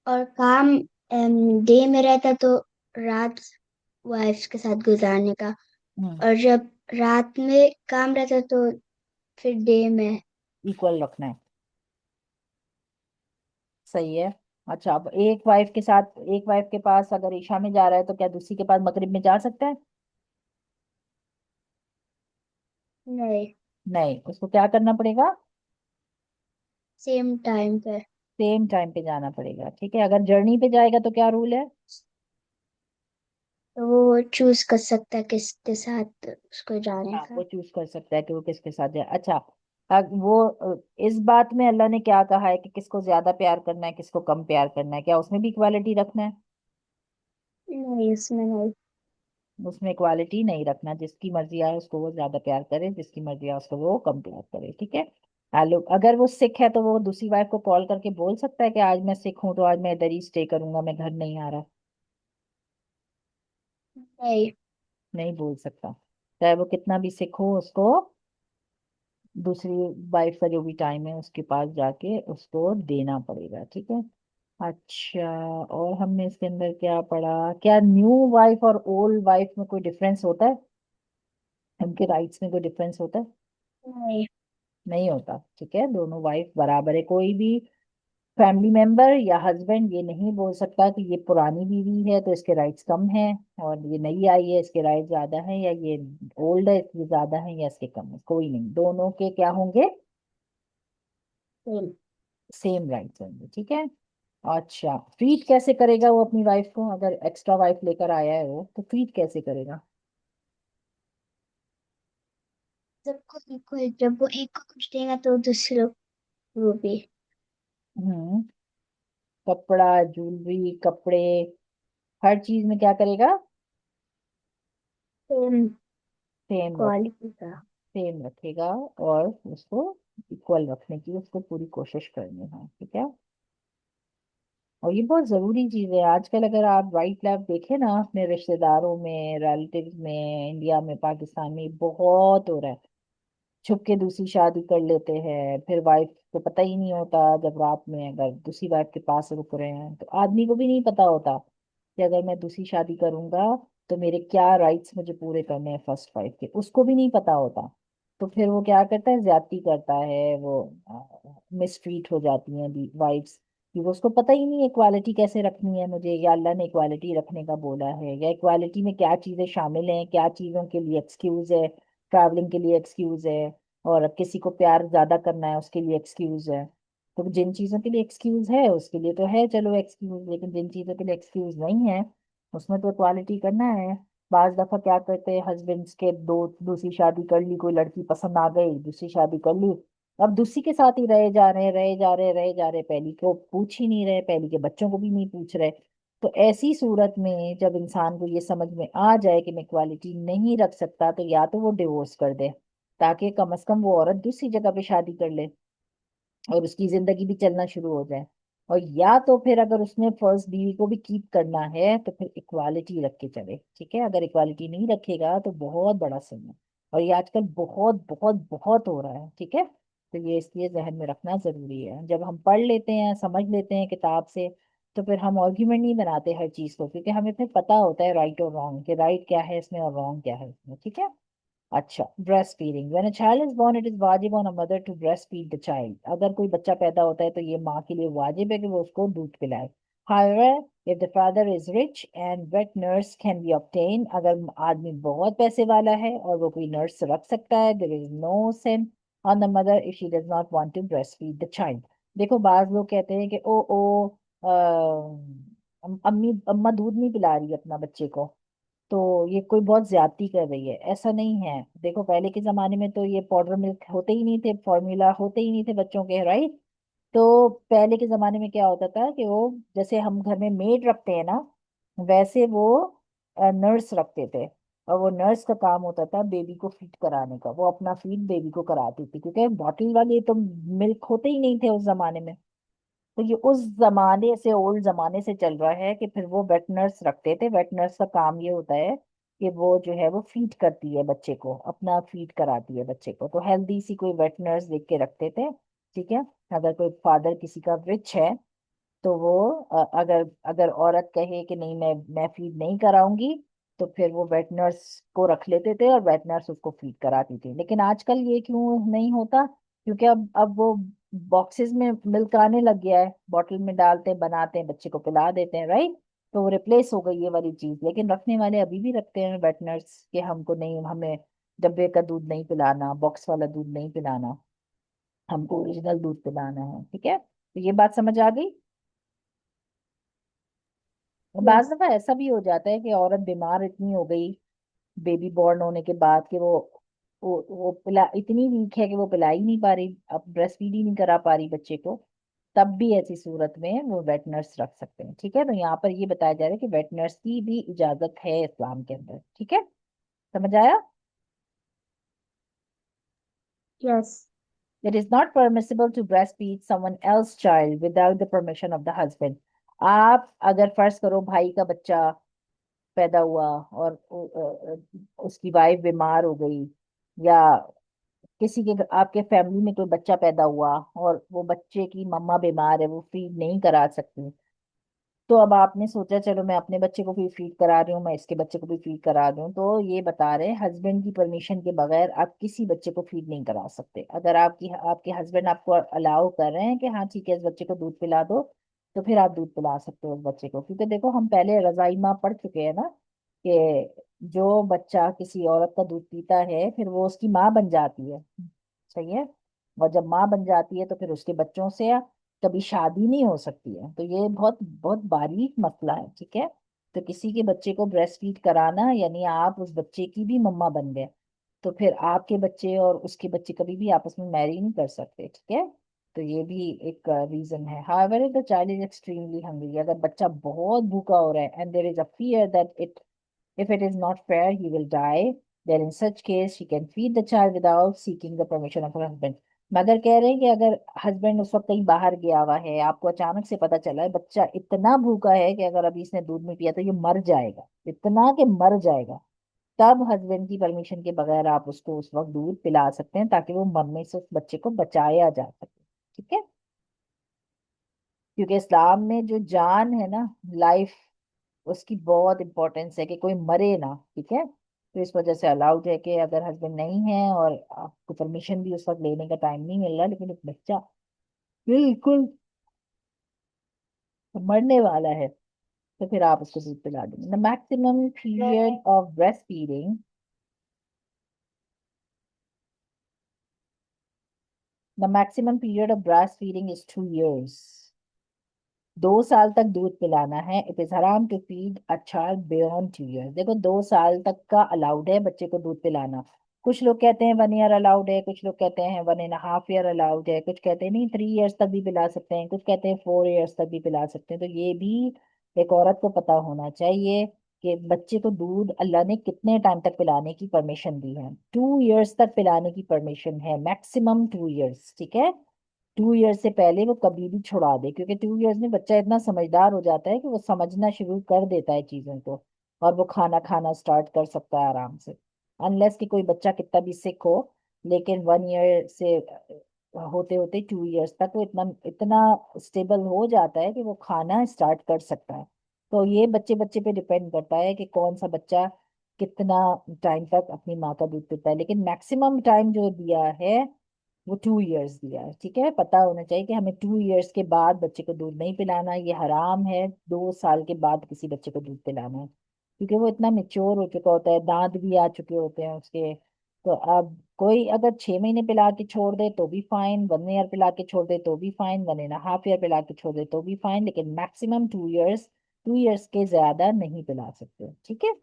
काम डे में रहता तो रात वाइफ के साथ गुजारने का,
हम्म।
और जब रात में काम रहता तो फिर डे में।
इक्वल रखना है, सही है। अच्छा, अब एक वाइफ के पास अगर ईशा में जा रहा है, तो क्या दूसरी के पास मगरिब में जा सकता है?
नहीं,
नहीं, उसको क्या करना पड़ेगा?
सेम टाइम पे।
सेम टाइम पे जाना पड़ेगा, ठीक है। अगर जर्नी पे जाएगा तो क्या रूल है?
तो वो चूज कर सकता है किसके साथ उसको जाने
हाँ,
का।
वो चूज कर सकता है कि वो किसके साथ जाए। अच्छा, इस बात में अल्लाह ने क्या कहा है कि किसको ज्यादा प्यार करना है किसको कम प्यार करना है, क्या उसमें भी इक्वालिटी रखना है?
नहीं, उसमें नहीं।
उसमें इक्वालिटी नहीं रखना, जिसकी मर्जी आए उसको वो ज्यादा प्यार करे, जिसकी मर्जी आए उसको वो कम प्यार करे, ठीक है। आलू, अगर वो सिख है तो वो दूसरी वाइफ को कॉल करके बोल सकता है कि आज मैं सिख हूँ तो आज मैं इधर ही स्टे करूंगा, मैं घर नहीं आ रहा?
नहीं।
नहीं बोल सकता। चाहे वो कितना भी सिख हो, उसको दूसरी वाइफ का जो भी टाइम है उसके पास जाके उसको देना पड़ेगा, ठीक है। अच्छा, और हमने इसके अंदर क्या पढ़ा? क्या न्यू वाइफ और ओल्ड वाइफ में कोई डिफरेंस होता है? उनके राइट्स में कोई डिफरेंस होता है?
नहीं।
नहीं होता, ठीक है, दोनों वाइफ बराबर है। कोई भी फैमिली मेंबर या हस्बैंड ये नहीं बोल सकता कि ये पुरानी बीवी है तो इसके राइट्स कम हैं और ये नई आई है इसके राइट्स ज्यादा हैं, या ये ओल्ड है इसके ज्यादा हैं या इसके कम है, कोई नहीं, दोनों के क्या होंगे?
सेम।
सेम राइट्स होंगे, ठीक है। अच्छा, ट्रीट कैसे करेगा वो अपनी वाइफ को? अगर एक्स्ट्रा वाइफ लेकर आया है वो, तो ट्रीट कैसे करेगा?
सबको इक्वल, जब वो एक को कुछ देगा तो दूसरे लोग वो भी।
हम्म। कपड़ा, ज्वेलरी, कपड़े, हर चीज में क्या करेगा?
सेम
सेम रख।
क्वालिटी का।
सेम रखेगा और उसको इक्वल रखने की उसको पूरी कोशिश करनी है, ठीक है। और ये बहुत जरूरी चीज है आजकल। अगर आप वाइट लैब देखें ना अपने रिश्तेदारों में, रिलेटिव्स में, इंडिया में, पाकिस्तान में, बहुत हो रहा है। छुप के दूसरी शादी कर लेते हैं, फिर वाइफ को पता ही नहीं होता, जब रात में अगर दूसरी वाइफ के पास रुक रहे हैं तो आदमी को भी नहीं पता होता कि अगर मैं दूसरी शादी करूंगा तो मेरे क्या राइट्स मुझे पूरे करने हैं फर्स्ट वाइफ के, उसको भी नहीं पता होता। तो फिर वो क्या करता है, ज्यादती करता है, वो मिसट्रीट हो जाती हैं वाइफ्स, कि वो उसको पता ही नहीं इक्वालिटी कैसे रखनी है मुझे, या अल्लाह ने इक्वालिटी रखने का बोला है, या इक्वालिटी में क्या चीजें शामिल हैं, क्या चीजों के लिए एक्सक्यूज है, ट्रैवलिंग के लिए एक्सक्यूज है, और किसी को प्यार ज्यादा करना है उसके लिए एक्सक्यूज है। तो जिन चीजों के लिए एक्सक्यूज है उसके लिए तो है चलो एक्सक्यूज, लेकिन जिन चीजों के लिए एक्सक्यूज नहीं है उसमें तो इक्वालिटी करना है। बाज दफा क्या करते हैं, हस्बैंड्स के दो दूसरी शादी कर ली, कोई लड़की पसंद आ गई, दूसरी शादी कर ली, अब दूसरी के साथ ही रहे जा रहे हैं, रहे जा रहे हैं, रहे जा रहे हैं, पहली को पूछ ही नहीं रहे, पहली के बच्चों को भी नहीं पूछ रहे। तो ऐसी सूरत में जब इंसान को ये समझ में आ जाए कि मैं इक्वालिटी नहीं रख सकता, तो या तो वो डिवोर्स कर दे, ताकि कम से कम वो औरत दूसरी जगह पे शादी कर ले और उसकी जिंदगी भी चलना शुरू हो जाए। और या तो फिर अगर उसने फर्स्ट बीवी को भी कीप करना है तो फिर इक्वालिटी रख के चले, ठीक है। अगर इक्वालिटी नहीं रखेगा तो बहुत बड़ा सीन है, और ये आजकल बहुत बहुत बहुत हो रहा है, ठीक है। तो ये इसलिए जहन में रखना जरूरी है। जब हम पढ़ लेते हैं, समझ लेते हैं किताब से, तो फिर हम आर्ग्यूमेंट नहीं बनाते हर चीज को, क्योंकि हमें फिर पता होता है राइट और रॉन्ग, कि राइट क्या है इसमें और रॉन्ग क्या है इसमें, ठीक है। अच्छा, breast feeding, when a child is born it is वाजिब on a mother to breast feed the child. अगर कोई बच्चा पैदा होता है तो ये माँ के लिए वाजिब है कि वो उसको दूध पिलाए। However if the father is rich and wet nurse can be obtain, अगर आदमी बहुत पैसे वाला है और वो कोई नर्स रख सकता है, there is no sin on the mother if she does not want to breast feed the child. देखो बाज लोग कहते हैं कि ओ अम्मी अम्मा दूध नहीं पिला रही अपना बच्चे को, तो ये कोई बहुत ज्यादती कर रही है। ऐसा नहीं है। देखो पहले के जमाने में तो ये पाउडर मिल्क होते ही नहीं थे, फॉर्मूला होते ही नहीं थे बच्चों के, राइट। तो पहले के जमाने में क्या होता था कि वो, जैसे हम घर में मेड रखते हैं ना, वैसे वो नर्स रखते थे, और वो नर्स का काम होता था बेबी को फीड कराने का, वो अपना फीड बेबी को कराती थी, क्योंकि बॉटल वाले तो मिल्क होते ही नहीं थे उस जमाने में। तो ये उस जमाने से, ओल्ड जमाने से चल रहा है कि फिर वो वेट नर्स रखते थे। वेट नर्स का काम ये होता है कि वो जो है वो फीड करती है बच्चे को, अपना फीड कराती है बच्चे को। तो हेल्दी सी कोई वेट नर्स देख के रखते थे, ठीक है। अगर कोई फादर किसी का रिच है तो वो अगर अगर औरत कहे कि नहीं मैं फीड नहीं कराऊंगी, तो फिर वो वेट नर्स को रख लेते थे और वेट नर्स उसको फीड कराती थी। लेकिन आजकल ये क्यों नहीं होता, क्योंकि अब वो बॉक्सेस में मिल्क आने लग गया है, बॉटल में डालते हैं, बनाते हैं, बच्चे को पिला देते हैं, राइट। तो वो रिप्लेस हो गई ये वाली चीज, लेकिन रखने वाले अभी भी रखते हैं वेट नर्स, कि हमको नहीं, हमें डब्बे का दूध नहीं पिलाना, बॉक्स वाला दूध नहीं पिलाना, हमको ओरिजिनल दूध पिलाना है, ठीक है। तो ये बात समझ आ गई। और बाज
यस।
दफा ऐसा भी हो जाता है कि औरत बीमार इतनी हो गई बेबी बॉर्न होने के बाद कि वो पिला इतनी वीक है कि वो पिला ही नहीं पा रही, अब ब्रेस्ट फीड ही नहीं करा पा रही बच्चे को, तब भी ऐसी सूरत में वो वेट नर्स रख सकते हैं, ठीक है। तो यहाँ पर ये बताया जा रहा है कि वेट नर्स की भी इजाजत है इस्लाम के अंदर, ठीक है। समझ आया।
Yes.
It is not permissible to breastfeed someone else's child without the permission of the husband. आप अगर फर्ज करो भाई का बच्चा पैदा हुआ और उसकी वाइफ बीमार हो गई, या किसी के आपके फैमिली में कोई बच्चा पैदा हुआ और वो बच्चे की मम्मा बीमार है, वो फीड नहीं करा सकती, तो अब आपने सोचा चलो मैं अपने बच्चे को भी फीड करा रही हूँ, मैं इसके बच्चे को भी फीड करा दूं, तो ये बता रहे हैं हस्बैंड की परमिशन के बगैर आप किसी बच्चे को फीड नहीं करा सकते। अगर आपके हस्बैंड आपको अलाउ कर रहे हैं कि हाँ ठीक है इस बच्चे को दूध पिला दो, तो फिर आप दूध पिला सकते हो उस बच्चे को। क्योंकि देखो हम पहले रजाई माँ पढ़ चुके हैं ना, कि जो बच्चा किसी औरत का दूध पीता है फिर वो उसकी माँ बन जाती है, सही है। और जब माँ बन जाती है तो फिर उसके बच्चों से कभी शादी नहीं हो सकती है। तो ये बहुत बहुत बारीक मसला है, ठीक है। तो किसी के बच्चे को ब्रेस्ट फीड कराना यानी आप उस बच्चे की भी मम्मा बन गए, तो फिर आपके बच्चे और उसके बच्चे कभी भी आपस में मैरी नहीं कर सकते, ठीक है। तो ये भी एक रीजन है। However the child is extremely hungry, अगर बच्चा बहुत भूखा हो रहा है and there is a fear that it if it is not fair he will die, then in such case she can feed the child without seeking the permission of her husband. मगर कह रहे हैं कि अगर husband उस वक्त कहीं बाहर गया हुआ है, आपको अचानक से पता चला है बच्चा इतना भूखा है कि अगर अभी इसने दूध नहीं पिया तो ये मर जाएगा, इतना कि मर जाएगा, तब हस्बैंड की परमिशन के बगैर आप उसको उस वक्त दूध पिला सकते हैं ताकि वो मरने से उस बच्चे को बचाया जा सके। ठीक है, क्योंकि इस्लाम में जो जान है ना, लाइफ, उसकी बहुत इंपॉर्टेंस है कि कोई मरे ना। ठीक है, तो इस वजह से अलाउड है कि अगर हस्बैंड नहीं है और आपको परमिशन भी उस वक्त लेने का टाइम नहीं मिल रहा, लेकिन एक बच्चा बिल्कुल मरने वाला है, तो फिर आप उसको दूध पिला देंगे। The maximum period of breast feeding, the maximum period of breast feeding is 2 years। 2 साल तक दूध पिलाना है। इट इज हराम to feed a child beyond 2 years। देखो, 2 साल तक का अलाउड है बच्चे को दूध पिलाना। कुछ लोग कहते हैं 1 year अलाउड है, कुछ लोग कहते हैं 1.5 year अलाउड है, कुछ कहते हैं नहीं 3 years तक भी पिला सकते हैं, कुछ कहते हैं 4 years तक भी पिला सकते हैं। तो ये भी एक औरत को पता होना चाहिए कि बच्चे को दूध अल्लाह ने कितने टाइम तक पिलाने की परमिशन दी है। 2 years तक पिलाने की परमिशन है, मैक्सिमम 2 years। ठीक है, 2 years से पहले वो कभी भी छुड़ा दे, क्योंकि 2 years में बच्चा इतना समझदार हो जाता है कि वो समझना शुरू कर देता है चीजों को, और वो खाना खाना स्टार्ट कर सकता है आराम से। अनलेस कि कोई बच्चा कितना भी सिक हो, लेकिन 1 year से होते होते 2 years तक वो इतना इतना स्टेबल हो जाता है कि वो खाना स्टार्ट कर सकता है। तो ये बच्चे बच्चे पे डिपेंड करता है कि कौन सा बच्चा कितना टाइम तक अपनी माँ का दूध पीता है, लेकिन मैक्सिमम टाइम जो दिया है वो 2 years दिया है। ठीक है, पता होना चाहिए कि हमें 2 years के बाद बच्चे को दूध नहीं पिलाना, ये हराम है 2 साल के बाद किसी बच्चे को दूध पिलाना है, क्योंकि वो इतना मेच्योर हो चुका होता है, दांत भी आ चुके होते हैं उसके। तो अब कोई अगर 6 महीने पिला के छोड़ दे तो भी फाइन, 1 year पिला के छोड़ दे तो भी फाइन, 1.5 year पिला के छोड़ दे तो भी फाइन, लेकिन मैक्सिमम 2 years, 2 years के ज्यादा नहीं पिला सकते। ठीक है,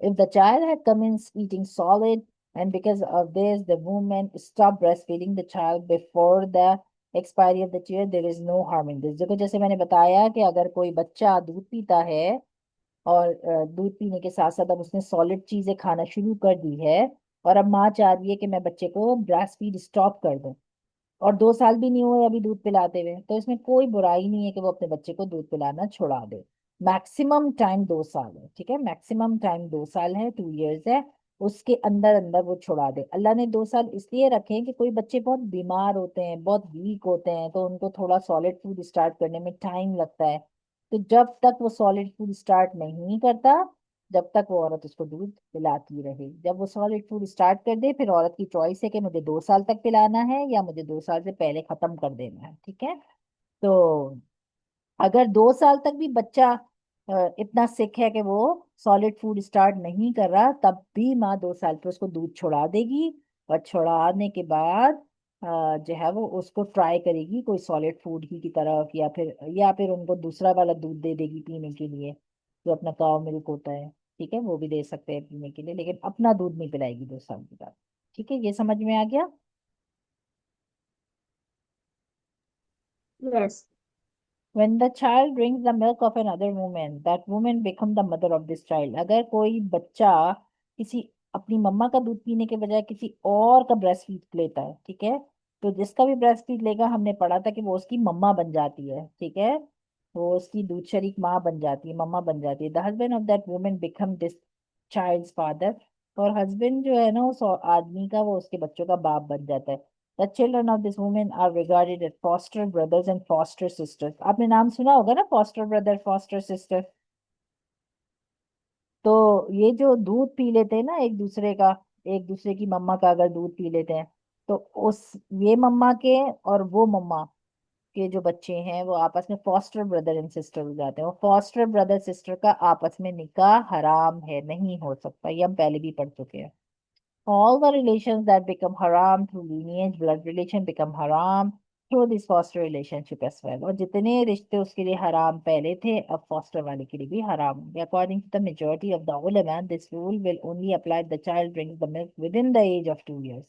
if the child had commenced eating solid and because of this the woman stopped breastfeeding the child before the expiry of the year, there is no harm in this। देखो, जैसे मैंने बताया कि अगर कोई बच्चा दूध पीता है और दूध पीने के साथ साथ अब उसने सॉलिड चीजें खाना शुरू कर दी है, और अब माँ चाह रही है कि मैं बच्चे को ब्रेस्ट फीड स्टॉप कर दूं, और 2 साल भी नहीं हुए अभी दूध पिलाते हुए, तो इसमें कोई बुराई नहीं है कि वो अपने बच्चे को दूध पिलाना छुड़ा दे। मैक्सिमम टाइम 2 साल है। ठीक है, मैक्सिमम टाइम 2 साल है, 2 years है, उसके अंदर अंदर वो छुड़ा दे। अल्लाह ने 2 साल इसलिए रखे हैं कि कोई बच्चे बहुत बीमार होते हैं, बहुत वीक होते हैं, तो उनको थोड़ा सॉलिड फूड स्टार्ट करने में टाइम लगता है। तो जब तक वो सॉलिड फूड स्टार्ट नहीं करता, जब तक वो औरत उसको दूध पिलाती रहे। जब वो सॉलिड फूड स्टार्ट कर दे, फिर औरत की चॉइस है कि मुझे 2 साल तक पिलाना है या मुझे 2 साल से पहले खत्म कर देना है। ठीक है, तो अगर 2 साल तक भी बच्चा इतना सिक है कि वो सॉलिड फूड स्टार्ट नहीं कर रहा, तब भी माँ 2 साल पे उसको दूध छुड़ा देगी, और छुड़ाने के बाद जो है वो उसको ट्राई करेगी कोई सॉलिड फूड ही की तरफ, या फिर उनको दूसरा वाला दूध दे देगी पीने के लिए, जो अपना काव मिल्क होता है। ठीक है, वो भी दे सकते हैं पीने के लिए, लेकिन अपना दूध नहीं पिलाएगी 2 साल के बाद। ठीक है, ये समझ में आ गया।
Yes.
When the child drinks the milk of another woman, that woman become the mother of this child। अगर कोई बच्चा किसी अपनी मम्मा का दूध पीने के बजाय किसी और का ब्रेस्ट फीड लेता है, ठीक है, तो जिसका भी ब्रेस्ट फीड लेगा, हमने पढ़ा था कि वो उसकी मम्मा बन जाती है। ठीक है, वो उसकी दूध शरीक माँ बन जाती है, मम्मा बन जाती है। The husband of that woman become this child's father. और हस्बैंड जो है ना उस आदमी का, वो उसके बच्चों का बाप बन जाता है। The children of this woman are regarded as foster brothers and foster sisters। आपने नाम सुना होगा ना, foster brother, foster sister। तो ये जो दूध पी लेते हैं ना एक दूसरे का, एक दूसरे की मम्मा का अगर दूध पी लेते हैं, तो उस ये मम्मा के और वो मम्मा के जो बच्चे हैं वो आपस में फॉस्टर ब्रदर एंड सिस्टर हो जाते हैं। वो फॉस्टर ब्रदर सिस्टर का आपस में निकाह हराम है, नहीं हो सकता, ये हम पहले भी पढ़ चुके हैं। All the relations that become haram through lineage, blood relation become haram through this foster relationship as well। और जितने रिश्ते उसके लिए हराम पहले थे, अब foster वाले के लिए भी हराम होंगे। According to the majority of the ulama, this rule will only apply if the child drinks the milk within the age of 2 years।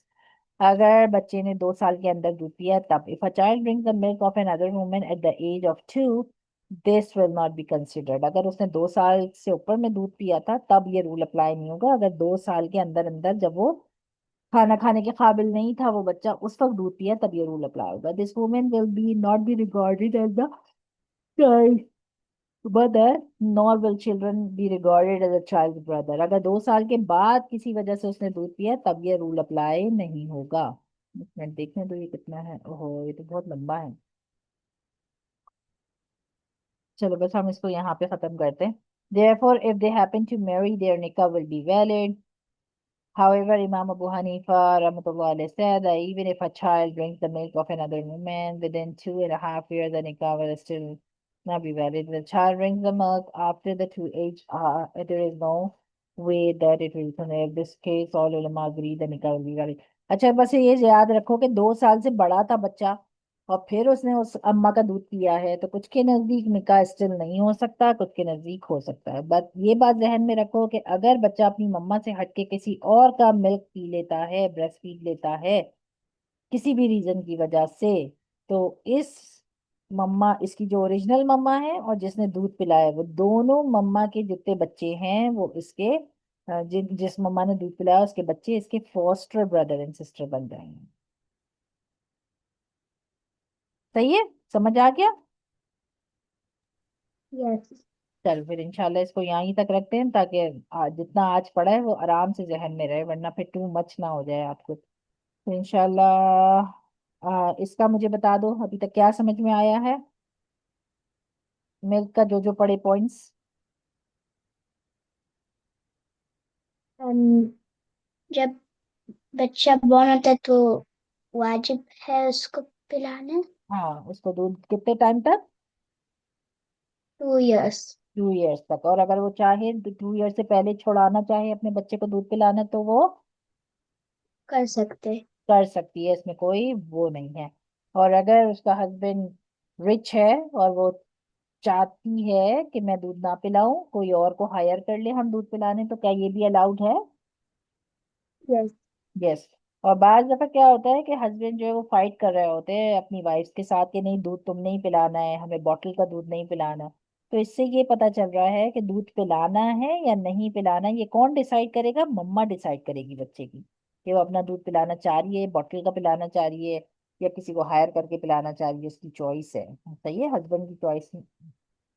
अगर बच्चे ने 2 साल के अंदर दूध पिया तब। If a child drinks the milk of another woman at the age of 2, this will not be considered. अगर उसने 2 साल से ऊपर में दूध पिया था तब ये रूल अप्लाई नहीं होगा। अगर 2 साल के अंदर अंदर जब वो खाना खाने के काबिल नहीं था वो बच्चा, उस वक्त दूध पिया, तब ये रूल अप्लाई होगा। This women will be not be regarded as the child mother, nor will children be regarded as a child brother. अगर 2 साल के बाद किसी वजह से उसने दूध पिया तब ये रूल अप्लाई नहीं होगा। एक मिनट देखने दो ये कितना है। ओहो ये तो बहुत लंबा है। चलो बस हम इसको यहाँ पे खत्म करते हैं। Therefore, if they happen to marry, their nikah will be valid. However, Imam Abu Hanifa rahmatullah alayhi said that even if a child drinks the milk of another woman within 2.5 years, the nikah will still not be valid. If the child drinks the milk after the 2 age, there is no way that it will continue. In this case, all ulama agree the nikah will be valid. अच्छा बस ये याद रखो कि 2 साल से बड़ा था बच्चा और फिर उसने उस अम्मा का दूध पिया है तो कुछ के नजदीक निकाह स्टिल नहीं हो सकता, कुछ के नजदीक हो सकता है। बट ये बात जहन में रखो कि अगर बच्चा अपनी मम्मा से हटके किसी और का मिल्क पी लेता है, ब्रेस्ट फीड लेता है किसी भी रीजन की वजह से, तो इस मम्मा, इसकी जो ओरिजिनल मम्मा है और जिसने दूध पिलाया है, वो दोनों मम्मा के जितने बच्चे हैं वो इसके जिस मम्मा ने दूध पिलाया उसके बच्चे इसके फॉस्टर ब्रदर एंड सिस्टर बन जाएंगे। सही है? समझ आ गया?
यस।
चल फिर इंशाल्लाह इसको यहीं तक रखते हैं ताकि जितना आज पढ़ा है वो आराम से जहन में रहे, वरना फिर टू मच ना हो जाए आपको। तो इंशाल्लाह इसका मुझे बता दो अभी तक क्या समझ में आया है, मिल्क का जो जो पढ़े पॉइंट्स।
जब बच्चा बॉर्न होता है तो वाजिब है उसको पिलाना।
हाँ उसको दूध कितने टाइम तक?
2 इयर्स।
2 इयर्स तक। और अगर वो चाहे 2 ईयर से पहले छुड़ाना चाहे अपने बच्चे को दूध पिलाना तो वो
कर सकते।
कर सकती है, इसमें कोई वो नहीं है। और अगर उसका हस्बैंड रिच है और वो चाहती है कि मैं दूध ना पिलाऊं, कोई और को हायर कर ले हम दूध पिलाने, तो क्या ये भी अलाउड है?
यस।
यस। और बाज दफा क्या होता है कि हस्बैंड जो है वो फाइट कर रहे होते हैं अपनी वाइफ के साथ कि नहीं दूध तुमने ही पिलाना है, हमें बॉटल का दूध नहीं पिलाना। तो इससे ये पता चल रहा है कि दूध पिलाना है या नहीं पिलाना, ये कौन डिसाइड करेगा? मम्मा डिसाइड करेगी बच्चे की कि वो अपना दूध पिलाना चाह रही है, बॉटल का पिलाना चाह रही है या किसी को हायर करके पिलाना चाह रही है, उसकी चॉइस है। सही है, हस्बैंड की चॉइस।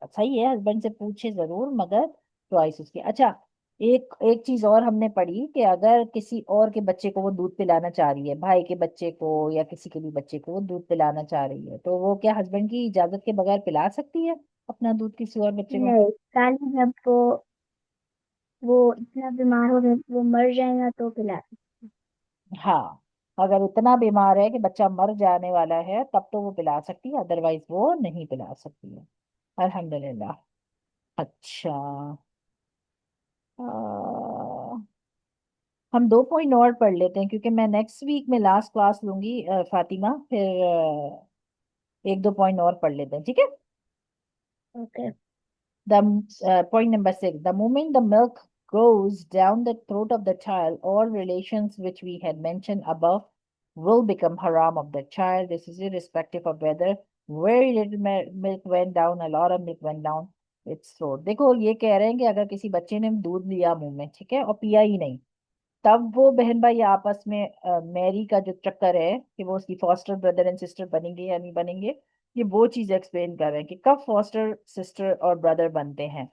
सही है, हस्बैंड से पूछे जरूर मगर चॉइस उसकी। अच्छा, एक एक चीज और हमने पढ़ी कि अगर किसी और के बच्चे को वो दूध पिलाना चाह रही है, भाई के बच्चे को या किसी के भी बच्चे को वो दूध पिलाना चाह रही है, तो वो क्या हस्बैंड की इजाजत के बगैर पिला सकती है अपना दूध किसी और बच्चे को?
नहीं, खाली जब वो इतना बीमार हो गया वो मर जाएगा तो पिला।
हाँ, अगर इतना बीमार है कि बच्चा मर जाने वाला है तब तो वो पिला सकती है, अदरवाइज वो नहीं पिला सकती है। अल्हम्दुलिल्लाह। अच्छा, हम 2 पॉइंट और पढ़ लेते हैं क्योंकि मैं नेक्स्ट वीक में लास्ट क्लास लूंगी फातिमा, फिर 1-2 पॉइंट और पढ़ लेते हैं, ठीक है?
Okay.
The point number 6, the moment the milk goes down the throat of the child, all relations which we had mentioned above will become haram of the child. This is irrespective of whether very little milk went down, a lot of milk went down its throat. देखो ये कह रहे हैं कि अगर किसी बच्चे ने दूध लिया मुंह में, ठीक है, और पिया ही नहीं, तब वो बहन भाई आपस में मैरी का जो चक्कर है कि वो उसकी फॉस्टर ब्रदर एंड सिस्टर बनेंगे या नहीं बनेंगे, ये वो चीज एक्सप्लेन कर रहे हैं कि कब फॉस्टर सिस्टर और ब्रदर बनते हैं।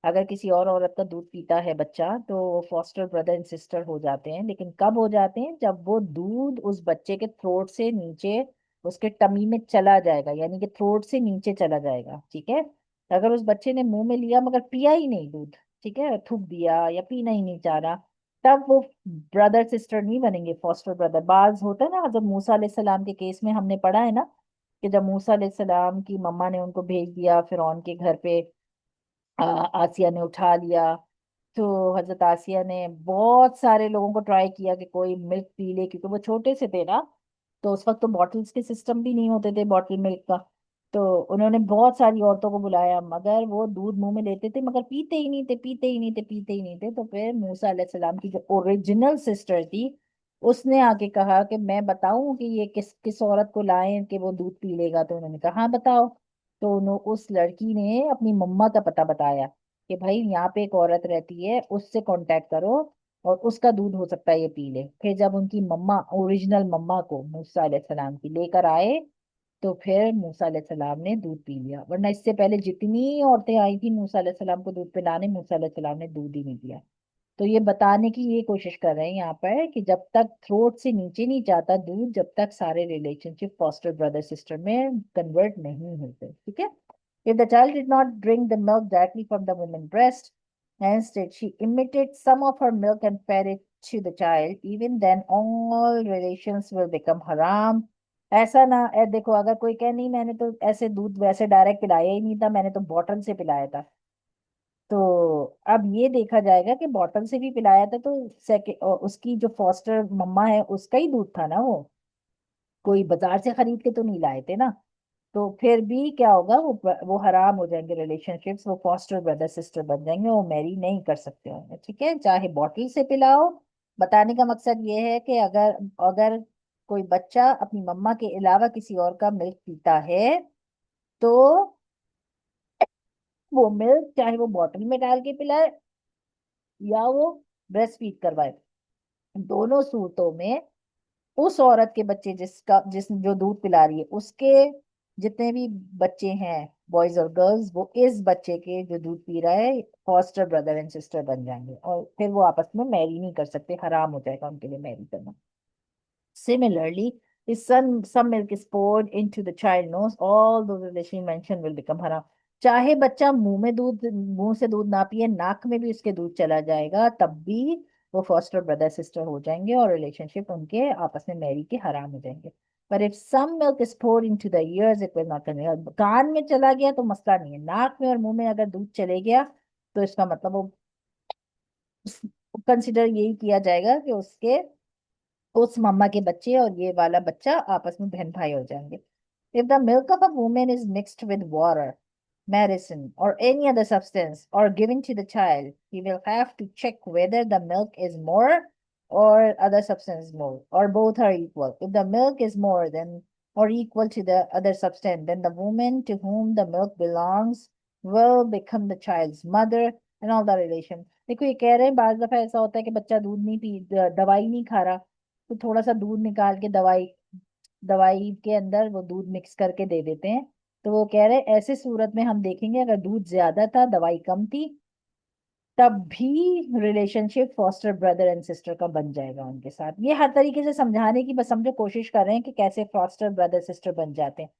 अगर किसी और औरत का दूध पीता है बच्चा तो वो फॉस्टर ब्रदर एंड सिस्टर हो जाते हैं, लेकिन कब हो जाते हैं? जब वो दूध उस बच्चे के थ्रोट से नीचे उसके टमी में चला जाएगा, यानी कि थ्रोट से नीचे चला जाएगा, ठीक है। अगर उस बच्चे ने मुंह में लिया मगर पिया ही नहीं दूध, ठीक है, थूक दिया या पीना ही नहीं चाह रहा, तब वो ब्रदर सिस्टर नहीं बनेंगे, फॉस्टर ब्रदर। बाज होता है ना, जब मूसा अलैहिस्सलाम के केस में हमने पढ़ा है ना कि जब मूसा अलैहिस्सलाम की मम्मा ने उनको भेज दिया फिरौन के घर पे, आसिया ने उठा लिया, तो हजरत आसिया ने बहुत सारे लोगों को ट्राई किया कि कोई मिल्क पी ले, क्योंकि वो छोटे से थे ना, तो उस वक्त तो बॉटल्स के सिस्टम भी नहीं होते थे बॉटल मिल्क का। तो उन्होंने बहुत सारी औरतों को बुलाया मगर वो दूध मुंह में लेते थे मगर पीते ही नहीं थे, पीते ही नहीं थे, पीते ही नहीं थे। तो फिर मूसा अलैहिस्सलाम की जो ओरिजिनल सिस्टर थी उसने आके कहा कि मैं बताऊं कि ये किस किस औरत को लाएं कि वो दूध पी लेगा, तो उन्होंने कहा हाँ बताओ। तो उस लड़की ने अपनी मम्मा का पता बताया कि भाई यहाँ पे एक औरत रहती है, उससे कांटेक्ट करो और उसका दूध हो सकता है ये पी ले। फिर जब उनकी मम्मा, ओरिजिनल मम्मा को मूसा अलैहिस्सलाम की लेकर आए, तो फिर मूसा अलैहिस्सलाम ने दूध पी लिया। वरना इससे पहले जितनी औरतें आई थी मूसा अलैहिस्सलाम को दूध पिलाने, मूसा अलैहिस्सलाम ने दूध ही नहीं पिया। तो ये बताने की ये कोशिश कर रहे हैं यहाँ पर कि जब तक थ्रोट से नीचे नहीं जाता दूध, जब तक सारे रिलेशनशिप फॉस्टर ब्रदर सिस्टर में कन्वर्ट नहीं होते। ठीक है। If the child did not drink the milk directly from the woman's breast, and instead she emitted some of her milk and fed it to the child, even then all relations will become haram. ऐसा ना देखो, अगर कोई कहे नहीं मैंने तो ऐसे दूध वैसे डायरेक्ट पिलाया ही नहीं था, मैंने तो बॉटल से पिलाया था, तो अब ये देखा जाएगा कि बॉटल से भी पिलाया था तो उसकी जो फॉस्टर मम्मा है उसका ही दूध था ना वो, कोई बाजार से खरीद के तो नहीं लाए थे ना। तो फिर भी क्या होगा, वो हराम हो जाएंगे रिलेशनशिप्स, वो फॉस्टर ब्रदर सिस्टर बन जाएंगे, वो मैरी नहीं कर सकते होंगे। ठीक है, चाहे बॉटल से पिलाओ। बताने का मकसद ये है कि अगर अगर कोई बच्चा अपनी मम्मा के अलावा किसी और का मिल्क पीता है, तो वो मिल्क चाहे वो बॉटल में डाल के पिलाए या वो ब्रेस्ट फीड करवाए, दोनों सूरतों में उस औरत के बच्चे जिस जो दूध पिला रही है, उसके जितने भी बच्चे हैं, बॉयज और गर्ल्स, वो इस बच्चे के जो दूध पी रहा है फॉस्टर ब्रदर एंड सिस्टर बन जाएंगे, और फिर वो आपस में मैरी नहीं कर सकते, हराम हो जाएगा उनके लिए मैरी करना। Similarly, if some milk is poured into the child nose, all those relations mentioned will become haram. चाहे बच्चा मुंह से दूध ना पिए, नाक में भी उसके दूध चला जाएगा, तब भी वो फॉस्टर ब्रदर सिस्टर हो जाएंगे और रिलेशनशिप उनके आपस में मैरी के हराम हो जाएंगे। पर if some milk is poured into the ears, it will not consider। कान में चला गया तो मसला नहीं है, नाक में और मुंह में अगर दूध चले गया तो इसका मतलब वो कंसिडर यही किया जाएगा कि उसके उस मम्मा के बच्चे और ये वाला बच्चा आपस में बहन भाई हो जाएंगे। If the milk of a woman is mixed with water, medicine, or any other substance, or given to the child, he will have to check whether the milk is more or other substance more, or both are equal. If the milk is more than or equal to the other substance, then the woman to whom the milk belongs will become the child's mother and all the relation. देखो ये कह रहे हैं बाज दफा ऐसा होता है कि बच्चा दूध नहीं पी, दवाई नहीं खा रहा, तो थोड़ा सा दूध निकाल के दवाई दवाई के अंदर वो दूध मिक्स करके दे देते हैं। तो वो कह रहे हैं ऐसे सूरत में हम देखेंगे अगर दूध ज्यादा था दवाई कम थी, तब भी relationship foster brother and sister का बन जाएगा उनके साथ। ये हर तरीके से समझाने की बस समझो कोशिश कर रहे हैं कि कैसे फॉस्टर ब्रदर सिस्टर बन जाते हैं।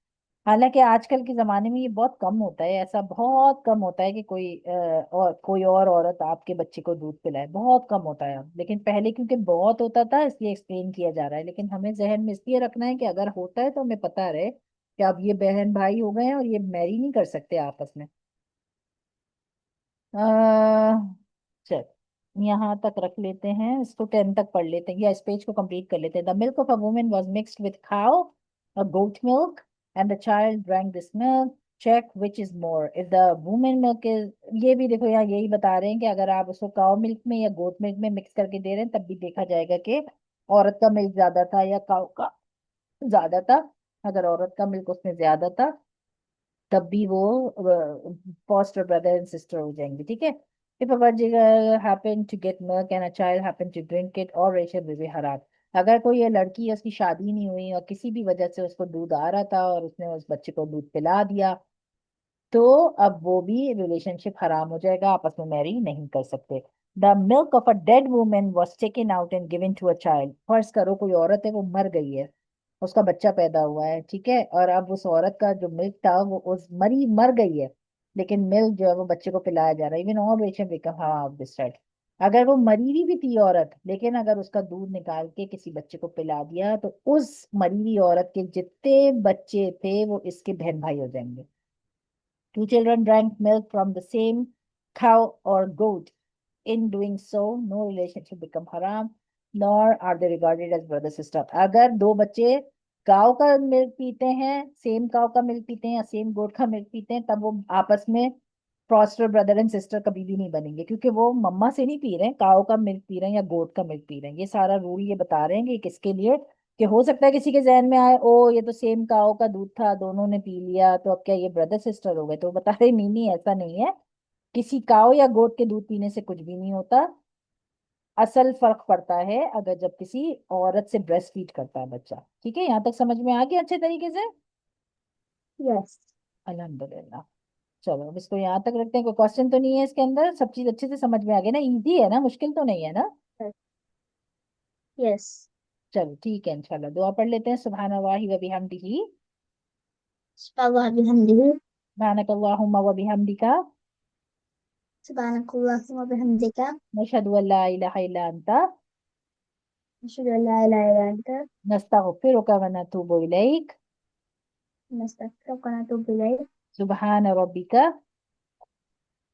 हालांकि आजकल के जमाने में ये बहुत कम होता है, ऐसा बहुत कम होता है कि कोई और औरत आपके बच्चे को दूध पिलाए, बहुत कम होता है अब। लेकिन पहले क्योंकि बहुत होता था इसलिए एक्सप्लेन किया जा रहा है, लेकिन हमें जहन में इसलिए रखना है कि अगर होता है तो हमें पता रहे कि अब ये बहन भाई हो गए हैं और ये मैरी नहीं कर सकते आपस में। अह चल, यहाँ तक रख लेते हैं, इसको 10 तक पढ़ लेते हैं या इस पेज को कंप्लीट कर लेते हैं। The milk of a woman was mixed with cow or goat milk, and the child drank this milk. Check which is more. If the woman milk is, ये भी देखो यहाँ यही बता रहे हैं कि अगर आप उसको काउ मिल्क में या गोट मिल्क में मिक्स करके दे रहे हैं तब भी देखा जाएगा कि औरत का मिल्क ज्यादा था या काउ का ज्यादा था। अगर औरत का मिल्क उसमें ज्यादा था तब भी वो फॉस्टर ब्रदर एंड सिस्टर हो जाएंगे। ठीक है। If a virgin happen to get milk and a child happen to drink it, or ration will be haram। अगर कोई ये लड़की है उसकी शादी नहीं हुई और किसी भी वजह से उसको दूध आ रहा था और उसने उस बच्चे को दूध पिला दिया, तो अब वो भी रिलेशनशिप हराम हो जाएगा, आपस में मैरी नहीं कर सकते। The milk of a dead woman was taken out and given to a child. फर्ज करो कोई औरत है वो मर गई है, उसका बच्चा पैदा हुआ है, ठीक है, और अब उस औरत का जो मिल्क था वो उस मर गई है, लेकिन मिल्क जो है वो बच्चे को पिलाया जा रहा है। Even all ration become harm of this child. अगर वो मरी हुई भी थी औरत, लेकिन अगर उसका दूध निकाल के किसी बच्चे को पिला दिया, तो उस मरी हुई औरत के जितने बच्चे थे वो इसके बहन भाई हो जाएंगे। Two children drank milk from the same cow or goat. In doing so, no relationship become haram, nor are they regarded as brother sister। अगर दो बच्चे काव का मिल्क पीते हैं, सेम काव का मिल्क पीते हैं या सेम गोट का मिल्क पीते हैं, तब वो आपस में फॉस्टर ब्रदर एंड सिस्टर कभी भी नहीं बनेंगे, क्योंकि वो मम्मा से नहीं पी रहे हैं, काव का मिल्क पी रहे हैं या गोट का मिल्क पी रहे हैं। ये सारा रूल ये बता रहे हैं कि किसके लिए, कि हो सकता है किसी के जहन में आए, ओ ये तो सेम काओ का दूध था, दोनों ने पी लिया, तो अब क्या ये ब्रदर सिस्टर हो गए? तो वो बता रहे नहीं नहीं ऐसा नहीं है, किसी काओ या गोट के दूध पीने से कुछ भी नहीं होता। असल फर्क पड़ता है अगर जब किसी औरत से ब्रेस्ट फीड करता है बच्चा। ठीक है, यहाँ तक समझ में आ गया अच्छे तरीके से?
यस।
अल्हम्दुलिल्लाह। चलो अब इसको यहाँ तक रखते हैं, कोई क्वेश्चन तो नहीं है इसके अंदर, सब चीज अच्छे से समझ में आ गया ना? इजी है ना, मुश्किल तो नहीं है ना?
यस।
चलो ठीक है, इंशाल्लाह दुआ पढ़ लेते हैं। सुभान अल्लाहि व बिहम्दिही,
सुबहान बिहम्दिही,
सुब्हानकल्लाहुम्मा व बिहम्दिका,
सुब्हानकल्लाहुम्मा बिहम्दिका,
नशहदु अल्ला इलाहा इल्ला अंता,
अशहदु अल्ला इलाहा इल्ला अंता,
नस्तगफिरुका व नतूबु इलैक,
नस्तगफिरुका व नतूबु इलैक,
सुबहान रब्बिका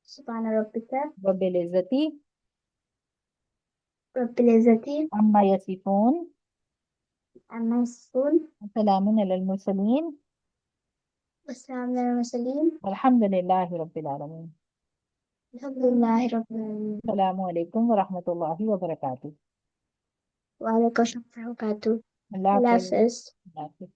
सुब्हान रब्बिका
रब्बिल इज्जति
रब्बिल इज्जति
अम्मा यसिफून,
अम्मा यसिफून,
सलामुन अलल मुरसलीन,
वस्सलामुन अलल मुरसलीन,
वल्हम्दुलिल्लाहि रब्बिल आलमीन।
अल्हम्दुलिल्लाहि रब्बिल आलमीन।
अस्सलामु अलैकुम व रहमतुल्लाहि व बरकातुहू।
वालेकुम अस्सलाम व रहमतुल्लाहि व बरकातुहू।
अल्लाह
अल्लाह
हाफ़िज़।
हाफ़िज़।
अल्लाह हाफ़िज़।